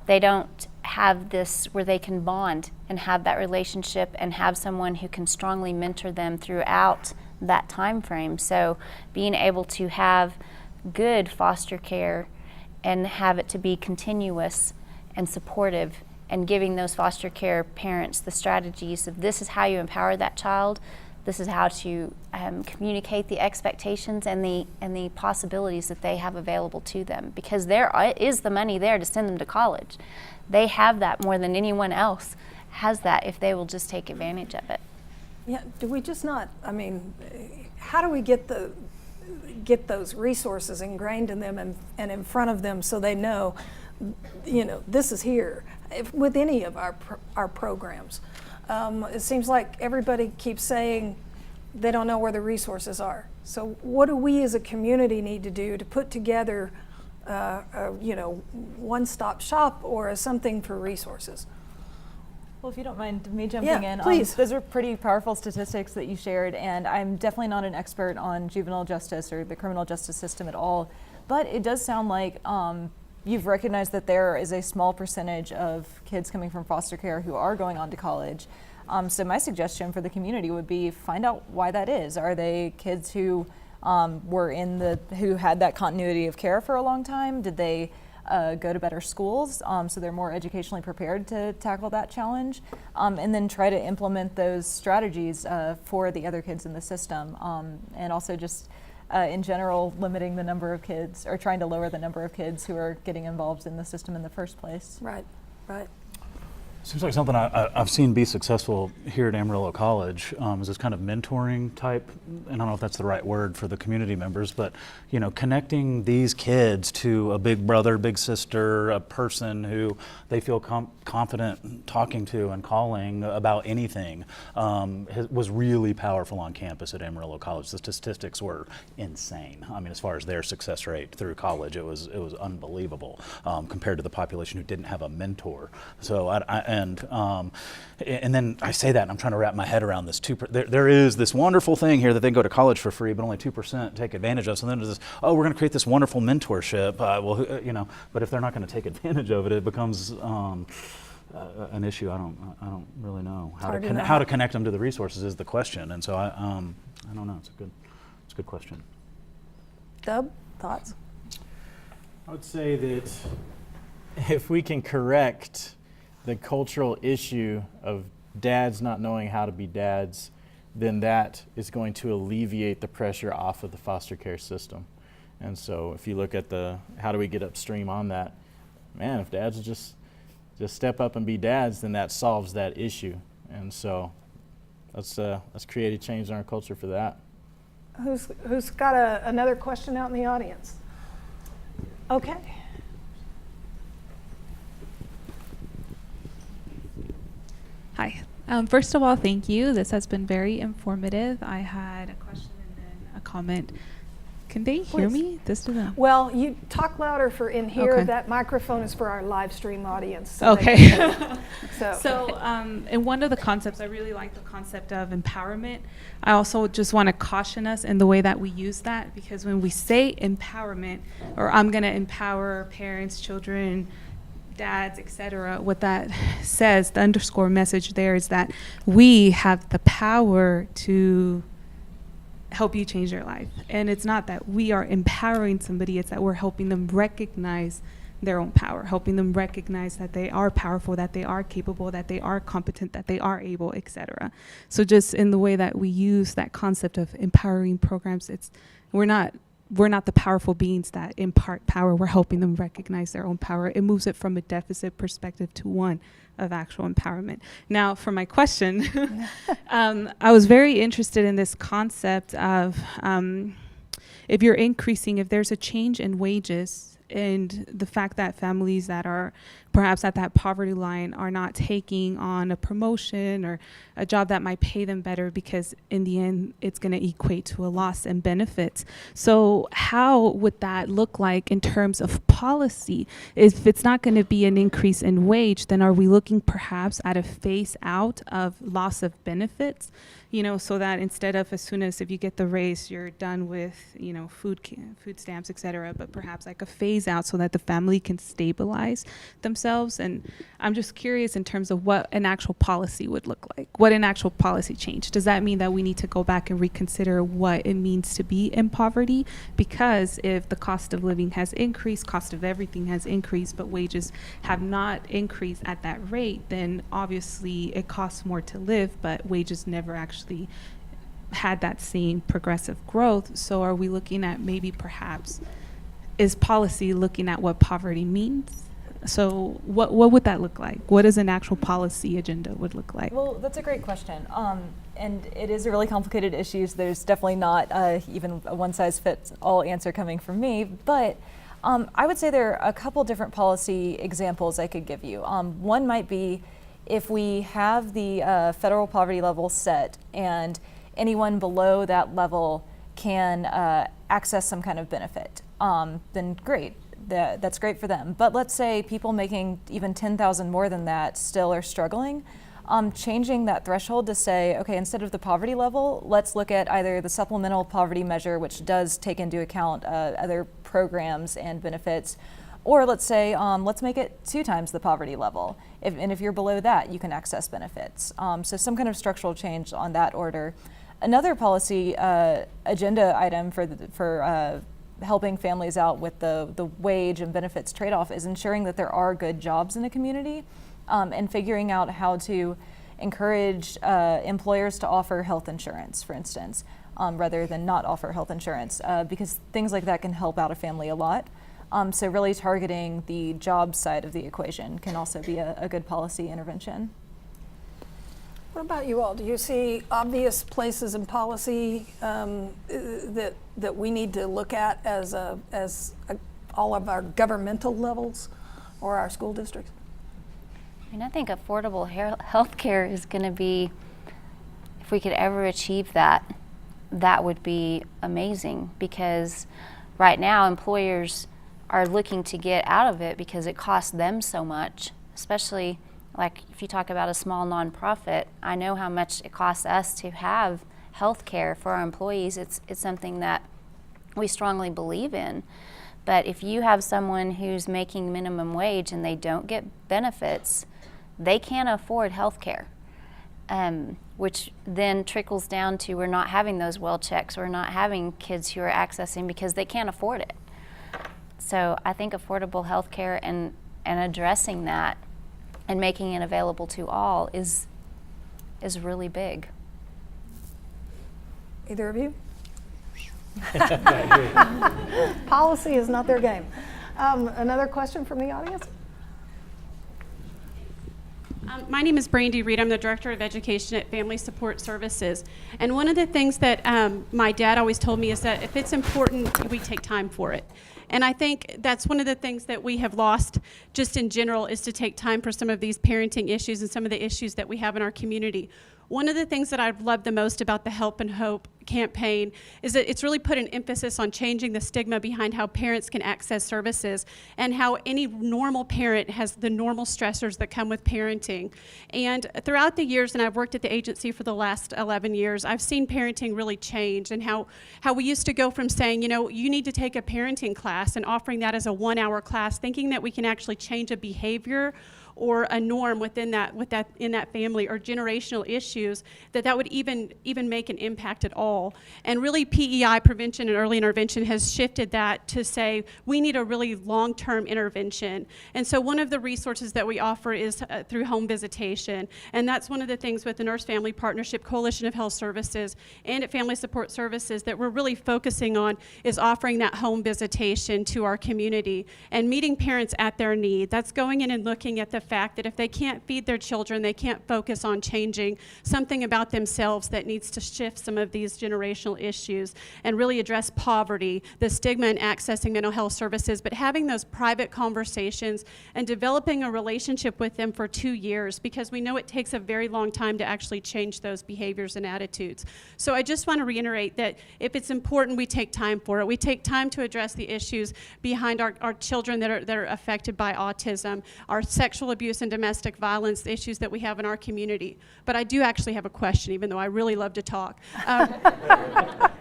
They don't have this where they can bond and have that relationship and have someone who can strongly mentor them throughout that time frame. So being able to have good foster care and have it to be continuous and supportive, and giving those foster care parents the strategies of, this is how you empower that child, this is how to communicate the expectations and the possibilities that they have available to them, because there is the money there to send them to college. They have that more than anyone else has that if they will just take advantage of it. Yeah, do we just not, how do we get those resources ingrained in them and in front of them so they know, this is here? With any of our programs, it seems like everybody keeps saying they don't know where the resources are. So what do we as a community need to do to put together one-stop shop or something for resources? Well, if you don't mind me jumping in, please. Those are pretty powerful statistics that you shared, and I'm definitely not an expert on juvenile justice or the criminal justice system at all, but it does sound like you've recognized that there is a small percentage of kids coming from foster care who are going on to college. So my suggestion for the community would be find out why that is. Are they kids who who had that continuity of care for a long time? Did they go to better schools, so they're more educationally prepared to tackle that challenge, and then try to implement those strategies for the other kids in the system, and also just in general limiting the number of kids, or trying to lower the number of kids who are getting involved in the system in the first place. Right. Seems like something I've seen be successful here at Amarillo College is this kind of mentoring type, and I don't know if that's the right word for the community members, but connecting these kids to a big brother, big sister, a person who they feel confident talking to and calling about anything was really powerful on campus at Amarillo College. The statistics were insane. As far as their success rate through college, it was unbelievable compared to the population who didn't have a mentor. So and then I say that and I'm trying to wrap my head around this. There is this wonderful thing here that they go to college for free, but only 2% take advantage of. So then there's this, we're going to create this wonderful mentorship. But if they're not going to take advantage of it, it becomes an issue. I don't really know how to connect them to the resources is the question. And so I don't know. It's a good question. DUBB, thoughts? I would say that if we can correct the cultural issue of dads not knowing how to be dads, then that is going to alleviate the pressure off of the foster care system. And so if you look at how do we get upstream on that, man, if dads just step up and be dads, then that solves that issue. And so let's create a change in our culture for that. Who's got another question out in the audience? Okay. Hi. First of all, thank you. This has been very informative. I had a question and then a comment. Can they hear me? This is Well, you talk louder for in here. Okay. That microphone is for our live stream audience. So Okay. and one of the concepts, I really like the concept of empowerment. I also just want to caution us in the way that we use that, because when we say empowerment, or I'm going to empower parents, children, dads, etc., what that says, the underscore message there is that we have the power to help you change your life. And it's not that we are empowering somebody, it's that we're helping them recognize their own power, helping them recognize that they are powerful, that they are capable, that they are competent, that they are able, etc. So just in the way that we use that concept of empowering programs, we're not the powerful beings that impart power. We're helping them recognize their own power. It moves it from a deficit perspective to one of actual empowerment. Now, for my question, I was very interested in this concept of if there's a change in wages, and the fact that families that are perhaps at that poverty line are not taking on a promotion or a job that might pay them better, because in the end it's going to equate to a loss in benefits. So how would that look like in terms of policy? If it's not going to be an increase in wage, then are we looking perhaps at a phase out of loss of benefits? So that instead of as soon as if you get the raise, you're done with, food stamps, et cetera, but perhaps like a phase out so that the family can stabilize themselves. And I'm just curious in terms of what an actual policy would look like, what an actual policy change. Does that mean that we need to go back and reconsider what it means to be in poverty? Because if the cost of living has increased, cost of everything has increased, but wages have not increased at that rate, then obviously it costs more to live, but wages never actually had that same progressive growth. So are we looking at maybe perhaps, is policy looking at what poverty means? So what would that look like? What does an actual policy agenda would look like? Well, that's a great question. And it is a really complicated issue. So there's definitely not even a one-size-fits-all answer coming from me. But I would say there are a couple different policy examples I could give you. One might be if we have the federal poverty level set and anyone below that level can access some kind of benefit, then great. That's great for them. But let's say people making even $10,000 more than that still are struggling. Changing that threshold to say, okay, instead of the poverty level, let's look at either the supplemental poverty measure, which does take into account other programs and benefits, or let's say, let's make it 2 times the poverty level. If you're below that, you can access benefits. So some kind of structural change on that order. Another policy agenda item for helping families out with the wage and benefits trade-off is ensuring that there are good jobs in a community, and figuring out how to encourage employers to offer health insurance, for instance, rather than not offer health insurance, because things like that can help out a family a lot. So really targeting the job side of the equation can also be a good policy intervention. What about you all? Do you see obvious places in policy that we need to look at as all of our governmental levels or our school districts? I think affordable health care is going to be, if we could ever achieve that, that would be amazing, because right now employers are looking to get out of it because it costs them so much, especially like if you talk about a small nonprofit. I know how much it costs us to have health care for our employees. It's something that we strongly believe in. But if you have someone who's making minimum wage and they don't get benefits, they can't afford health care, which then trickles down to we're not having those well checks, we're not having kids who are accessing because they can't afford it. So I think affordable health care and addressing that and making it available to all is really big. Either of you? Policy is not their game. Another question from the audience? My name is Brandy Reed. I'm the Director of Education at Family Support Services. And one of the things that my dad always told me is that if it's important, we take time for it. And I think that's one of the things that we have lost just in general, is to take time for some of these parenting issues and some of the issues that we have in our community. One of the things that I've loved the most about the Help and Hope campaign is that it's really put an emphasis on changing the stigma behind how parents can access services and how any normal parent has the normal stressors that come with parenting. And throughout the years, and I've worked at the agency for the last 11 years, I've seen parenting really change, and how we used to go from saying, you know, you need to take a parenting class and offering that as a 1-hour class, thinking that we can actually change a behavior or a norm within in that family, or generational issues, that would even make an impact at all. And really, PEI, prevention and early intervention, has shifted that to say we need a really long-term intervention. And so one of the resources that we offer is through home visitation, and that's one of the things with the Nurse Family Partnership, Coalition of Health Services, and at Family Support Services that we're really focusing on, is offering that home visitation to our community and meeting parents at their need. That's going in and looking at the fact that if they can't feed their children, they can't focus on changing something about themselves that needs to shift some of these generational issues and really address poverty, the stigma in accessing mental health services, but having those private conversations and developing a relationship with them for 2 years, because we know it takes a very long time to actually change those behaviors and attitudes. So I just want to reiterate that if it's important, we take time for it. We take time to address the issues behind our children that are affected by autism, our sexual abuse and domestic violence, the issues that we have in our community. But I do actually have a question, even though I really love to talk.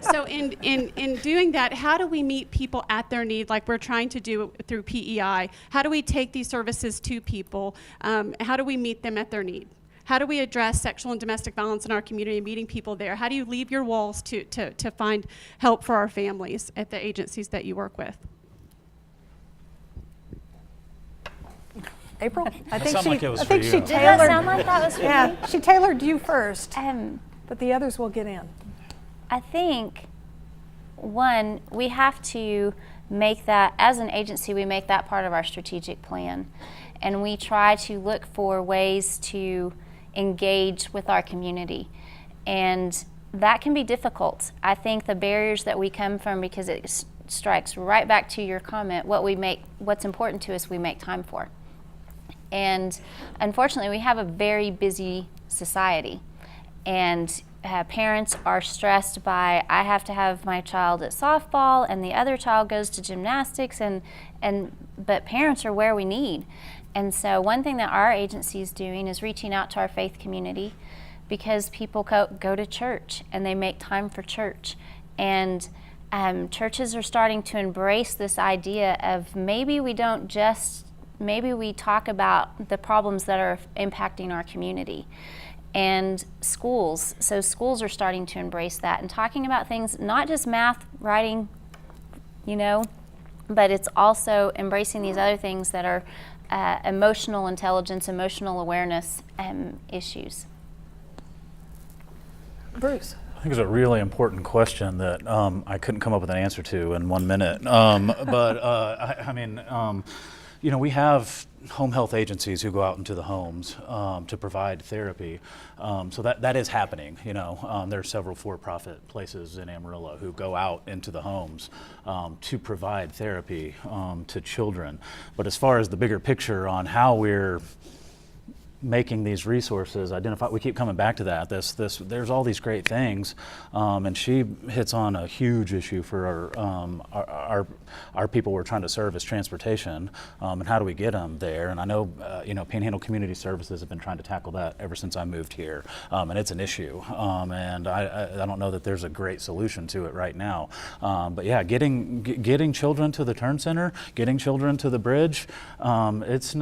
So in doing that, how do we meet people at their need, like we're trying to do through PEI? How do we take these services to people? How do we meet them at their need? How do we address sexual and domestic violence in our community, meeting people there? How do you leave your walls to find help for our families at the agencies that you work with? April? I think sounded like it was for you. she Did tailored. that sound like that was for me? She tailored you first, but the others will get in. I think, one, we have to make that, as an agency, we make that part of our strategic plan. And we try to look for ways to engage with our community. And that can be difficult. I think the barriers that we come from, because it strikes right back to your comment, what's important to us, we make time for. And unfortunately, we have a very busy society. And parents are stressed by, I have to have my child at softball and the other child goes to gymnastics, but parents are where we need. And so one thing that our agency is doing is reaching out to our faith community, because people go to church and they make time for church. And churches are starting to embrace this idea of maybe we talk about the problems that are impacting our community. And schools are starting to embrace that and talking about things, not just math, writing, but it's also embracing these other things that are emotional intelligence, emotional awareness issues. Bruce. I think it's a really important question that I couldn't come up with an answer to in 1 minute. We have home health agencies who go out into the homes to provide therapy. So that is happening. There are several for-profit places in Amarillo who go out into the homes to provide therapy to children. But as far as the bigger picture on how we're making these resources identify, we keep coming back to that. There's all these great things, and she hits on a huge issue for our people we're trying to serve, is transportation, and how do we get them there? And I know Panhandle Community Services have been trying to tackle that ever since I moved here, and it's an issue, and I don't know that there's a great solution to it right now. But yeah, getting children to the turn center, getting children to the bridge, that's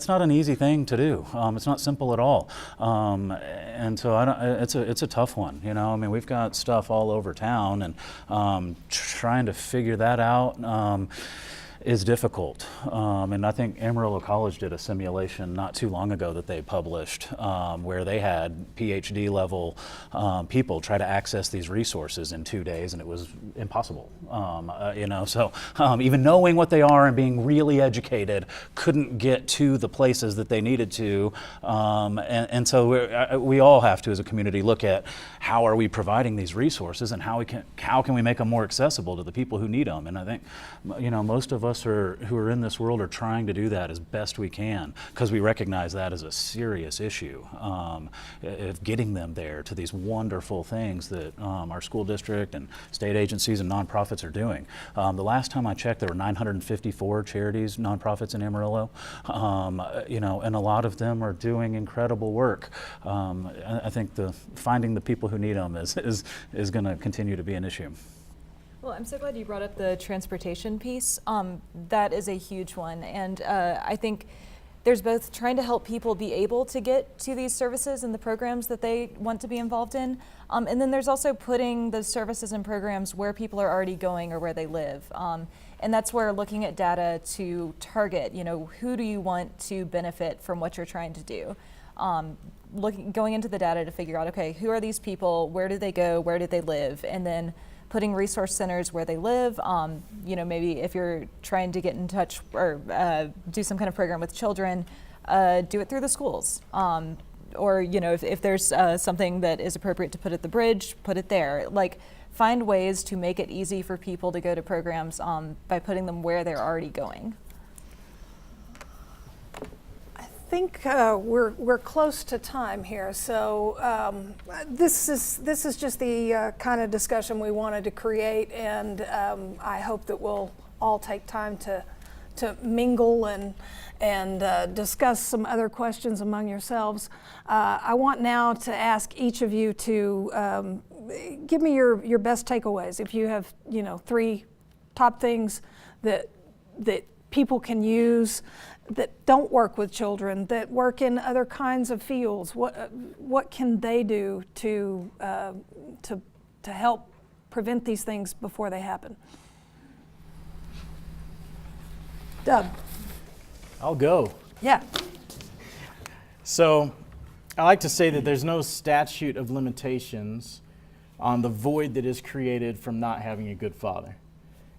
not an easy thing to do. It's not simple at all, and so it's a tough one. We've got stuff all over town, and trying to figure that out is difficult. And I think Amarillo College did a simulation not too long ago that they published, where they had PhD level people try to access these resources in 2 days, and it was impossible. So even knowing what they are and being really educated, couldn't get to the places that they needed to. And so we all have to, as a community, look at how are we providing these resources and how can we make them more accessible to the people who need them. And I think most of us us who are in this world are trying to do that as best we can, because we recognize that as a serious issue, of getting them there to these wonderful things that our school district and state agencies and nonprofits are doing. The last time I checked, there were 954 charities, nonprofits in Amarillo, you know, and a lot of them are doing incredible work. I think finding the people who need them is going to continue to be an issue. Well, I'm so glad you brought up the transportation piece. That is a huge one, and I think there's both trying to help people be able to get to these services and the programs that they want to be involved in, and then there's also putting the services and programs where people are already going or where they live. And that's where looking at data to target, you know, who do you want to benefit from what you're trying to do? Going into the data to figure out, okay, who are these people, where do they go, where do they live, and then putting resource centers where they live. You know, maybe if you're trying to get in touch or do some kind of program with children, do it through the schools. Or, you know, if there's something that is appropriate to put at the bridge, put it there. Like, find ways to make it easy for people to go to programs by putting them where they're already going. I think we're close to time here, so this is just the kind of discussion we wanted to create, and I hope that we'll all take time to mingle and discuss some other questions among yourselves. I want now to ask each of you to give me your best takeaways. If you have, you know, 3 top things that people can use that don't work with children, that work in other kinds of fields, what can they do to help prevent these things before they happen? DUBB. I'll go. Yeah. So I like to say that there's no statute of limitations on the void that is created from not having a good father.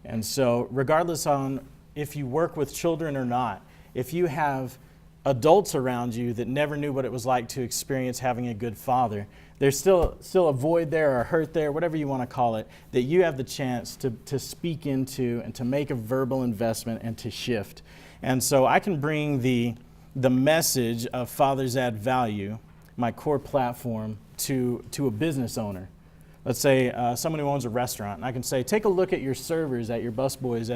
And so regardless on if you work with children or not, if you have adults around you that never knew what it was like to experience having a good father, there's still a void there or a hurt there, whatever you want to call it, that you have the chance to speak into and to make a verbal investment and to shift. And so I can bring the message of Fathers Add Value, my core platform, to a business owner. Let's say someone who owns a restaurant, and I can say, take a look at your servers, at your busboys,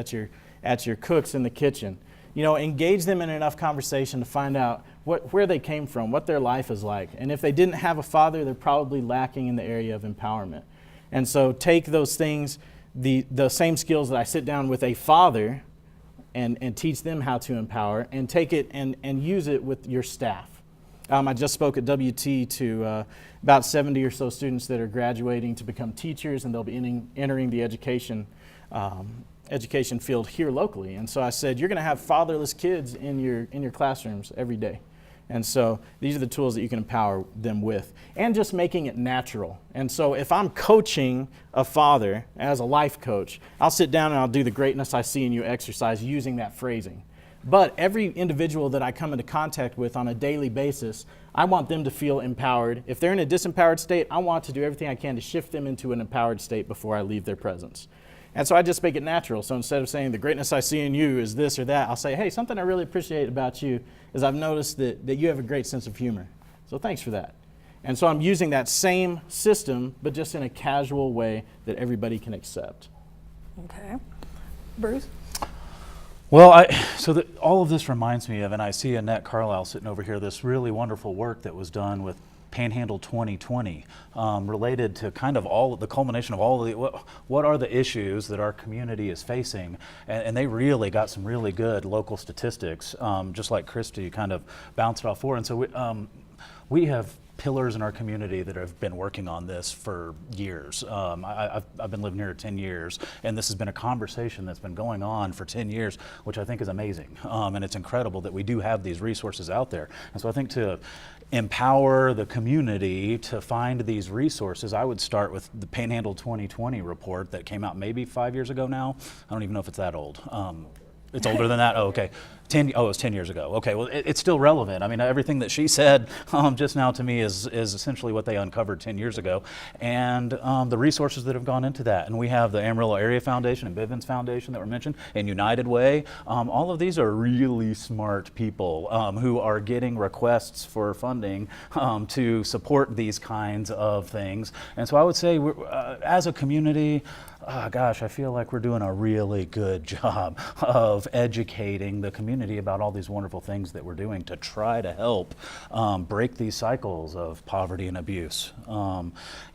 at your cooks in the kitchen. You know, engage them in enough conversation to find out where they came from, what their life is like. And if they didn't have a father, they're probably lacking in the area of empowerment. And so take those things, the same skills that I sit down with a father and teach them how to empower, and take it and use it with your staff. I just spoke at WT to about 70 or so students that are graduating to become teachers, and they'll be entering the education field here locally. And so I said, you're going to have fatherless kids in your classrooms every day. And so these are the tools that you can empower them with, and just making it natural. And so if I'm coaching a father as a life coach, I'll sit down and I'll do the greatness I see in you exercise using that phrasing. But every individual that I come into contact with on a daily basis, I want them to feel empowered. If they're in a disempowered state, I want to do everything I can to shift them into an empowered state before I leave their presence. And so I just make it natural. So instead of saying the greatness I see in you is this or that, I'll say, hey, something I really appreciate about you is I've noticed that you have a great sense of humor. So thanks for that. And so I'm using that same system, but just in a casual way that everybody can accept. Okay. Bruce? Well, all of this reminds me of, and I see Annette Carlisle sitting over here, this really wonderful work that was done with Panhandle 2020, related to kind of the culmination of all of the, what are the issues that our community is facing, and they really got some really good local statistics, just like KRISTIE kind of bounced off for. And so we have pillars in our community that have been working on this for years. I've been living here 10 years, and this has been a conversation that's been going on for 10 years, which I think is amazing. And it's incredible that we do have these resources out there. And so I think to empower the community to find these resources, I would start with the Panhandle 2020 report that came out maybe 5 years ago now. I don't even know if it's that old. It's older than that? Oh, okay. It was 10 years ago. Okay, well, it's still relevant. I mean, everything that she said just now to me is essentially what they uncovered 10 years ago. And the resources that have gone into that. And we have the Amarillo Area Foundation and Bivens Foundation that were mentioned, and United Way. All of these are really smart people who are getting requests for funding to support these kinds of things. And so I would say, as a community, gosh, I feel like we're doing a really good job of educating the community about all these wonderful things that we're doing to try to help break these cycles of poverty and abuse. You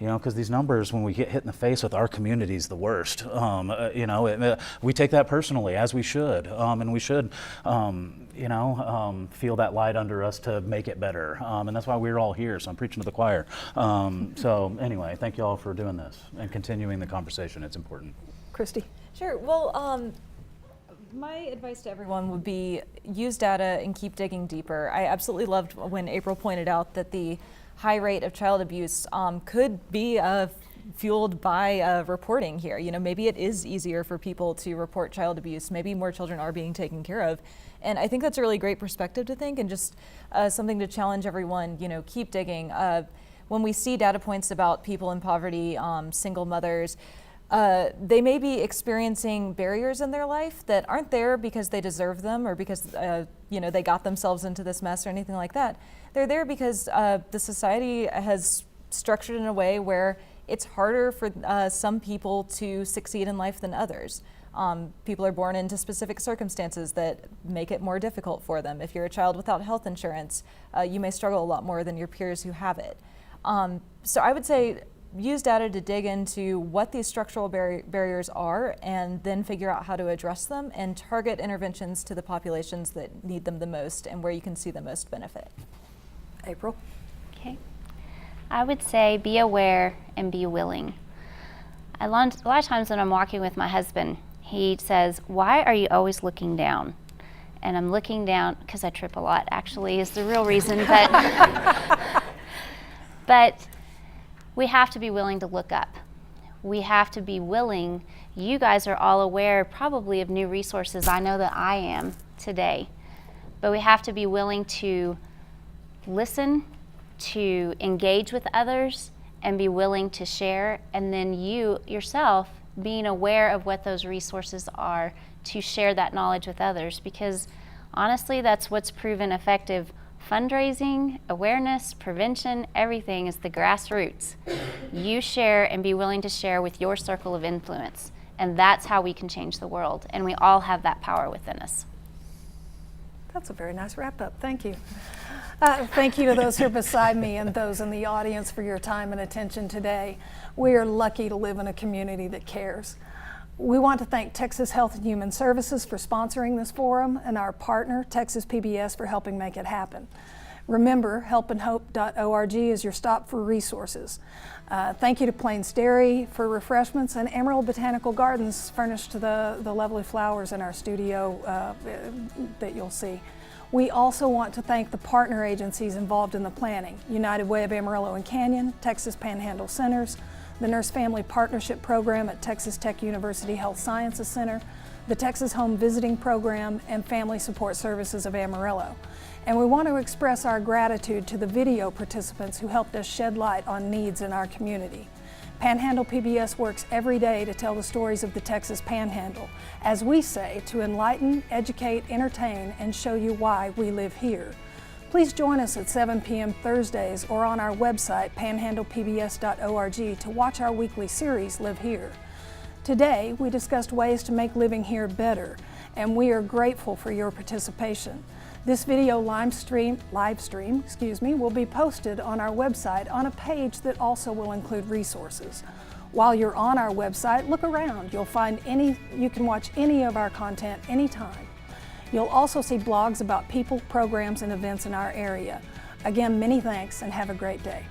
know, because these numbers, when we get hit in the face with our community, is the worst. You know, we take that personally, as we should, and we should, you know, feel that light under us to make it better. And that's why we're all here, so I'm preaching to the choir. So anyway, thank you all for doing this and continuing the conversation. It's important. KRISTIE? Sure. Well, my advice to everyone would be use data and keep digging deeper. I absolutely loved when April pointed out that the high rate of child abuse could be fueled by reporting here. You know, maybe it is easier for people to report child abuse. Maybe more children are being taken care of. And I think that's a really great perspective to think, and just something to challenge everyone, you know, keep digging. When we see data points about people in poverty, single mothers, they may be experiencing barriers in their life that aren't there because they deserve them or because you know, they got themselves into this mess or anything like that. They're there because the society has structured in a way where it's harder for some people to succeed in life than others. People are born into specific circumstances that make it more difficult for them. If you're a child without health insurance, you may struggle a lot more than your peers who have it. So I would say use data to dig into what these structural barriers are, and then figure out how to address them and target interventions to the populations that need them the most and where you can see the most benefit. April? Okay. I would say be aware and be willing. A lot of times when I'm walking with my husband, he says, "Why are you always looking down?" And I'm looking down because I trip a lot, actually, is the real reason. But we have to be willing to look up. We have to be willing. You guys are all aware probably of new resources. I know that I am today. But we have to be willing to listen, to engage with others, and be willing to share. And then you yourself being aware of what those resources are to share that knowledge with others. Because honestly, that's what's proven effective. Fundraising, awareness, prevention, everything is the grassroots. You share and be willing to share with your circle of influence. And that's how we can change the world. And we all have that power within us. That's a very nice wrap up. Thank you. Thank you to those here beside me and those in the audience for your time and attention today. We are lucky to live in a community that cares. We want to thank Texas Health and Human Services for sponsoring this forum, and our partner, Texas PBS, for helping make it happen. Remember, helpandhope.org is your stop for resources. Thank you to Plains Dairy for refreshments, and Amarillo Botanical Gardens furnished the lovely flowers in our studio that you'll see. We also want to thank the partner agencies involved in the planning: United Way of Amarillo and Canyon, Texas Panhandle Centers, the Nurse Family Partnership Program at Texas Tech University Health Sciences Center, the Texas Home Visiting Program, and Family Support Services of Amarillo. And we want to express our gratitude to the video participants who helped us shed light on needs in our community. Panhandle PBS works every day to tell the stories of the Texas Panhandle, as we say, to enlighten, educate, entertain, and show you why we live here. Please join us at 7 p.m. Thursdays or on our website, panhandlepbs.org, to watch our weekly series, Live Here. Today, we discussed ways to make living here better, and we are grateful for your participation. This video live stream, will be posted on our website on a page that also will include resources. While you're on our website, look around. You can watch any of our content anytime. You'll also see blogs about people, programs, and events in our area. Again, many thanks and have a great day.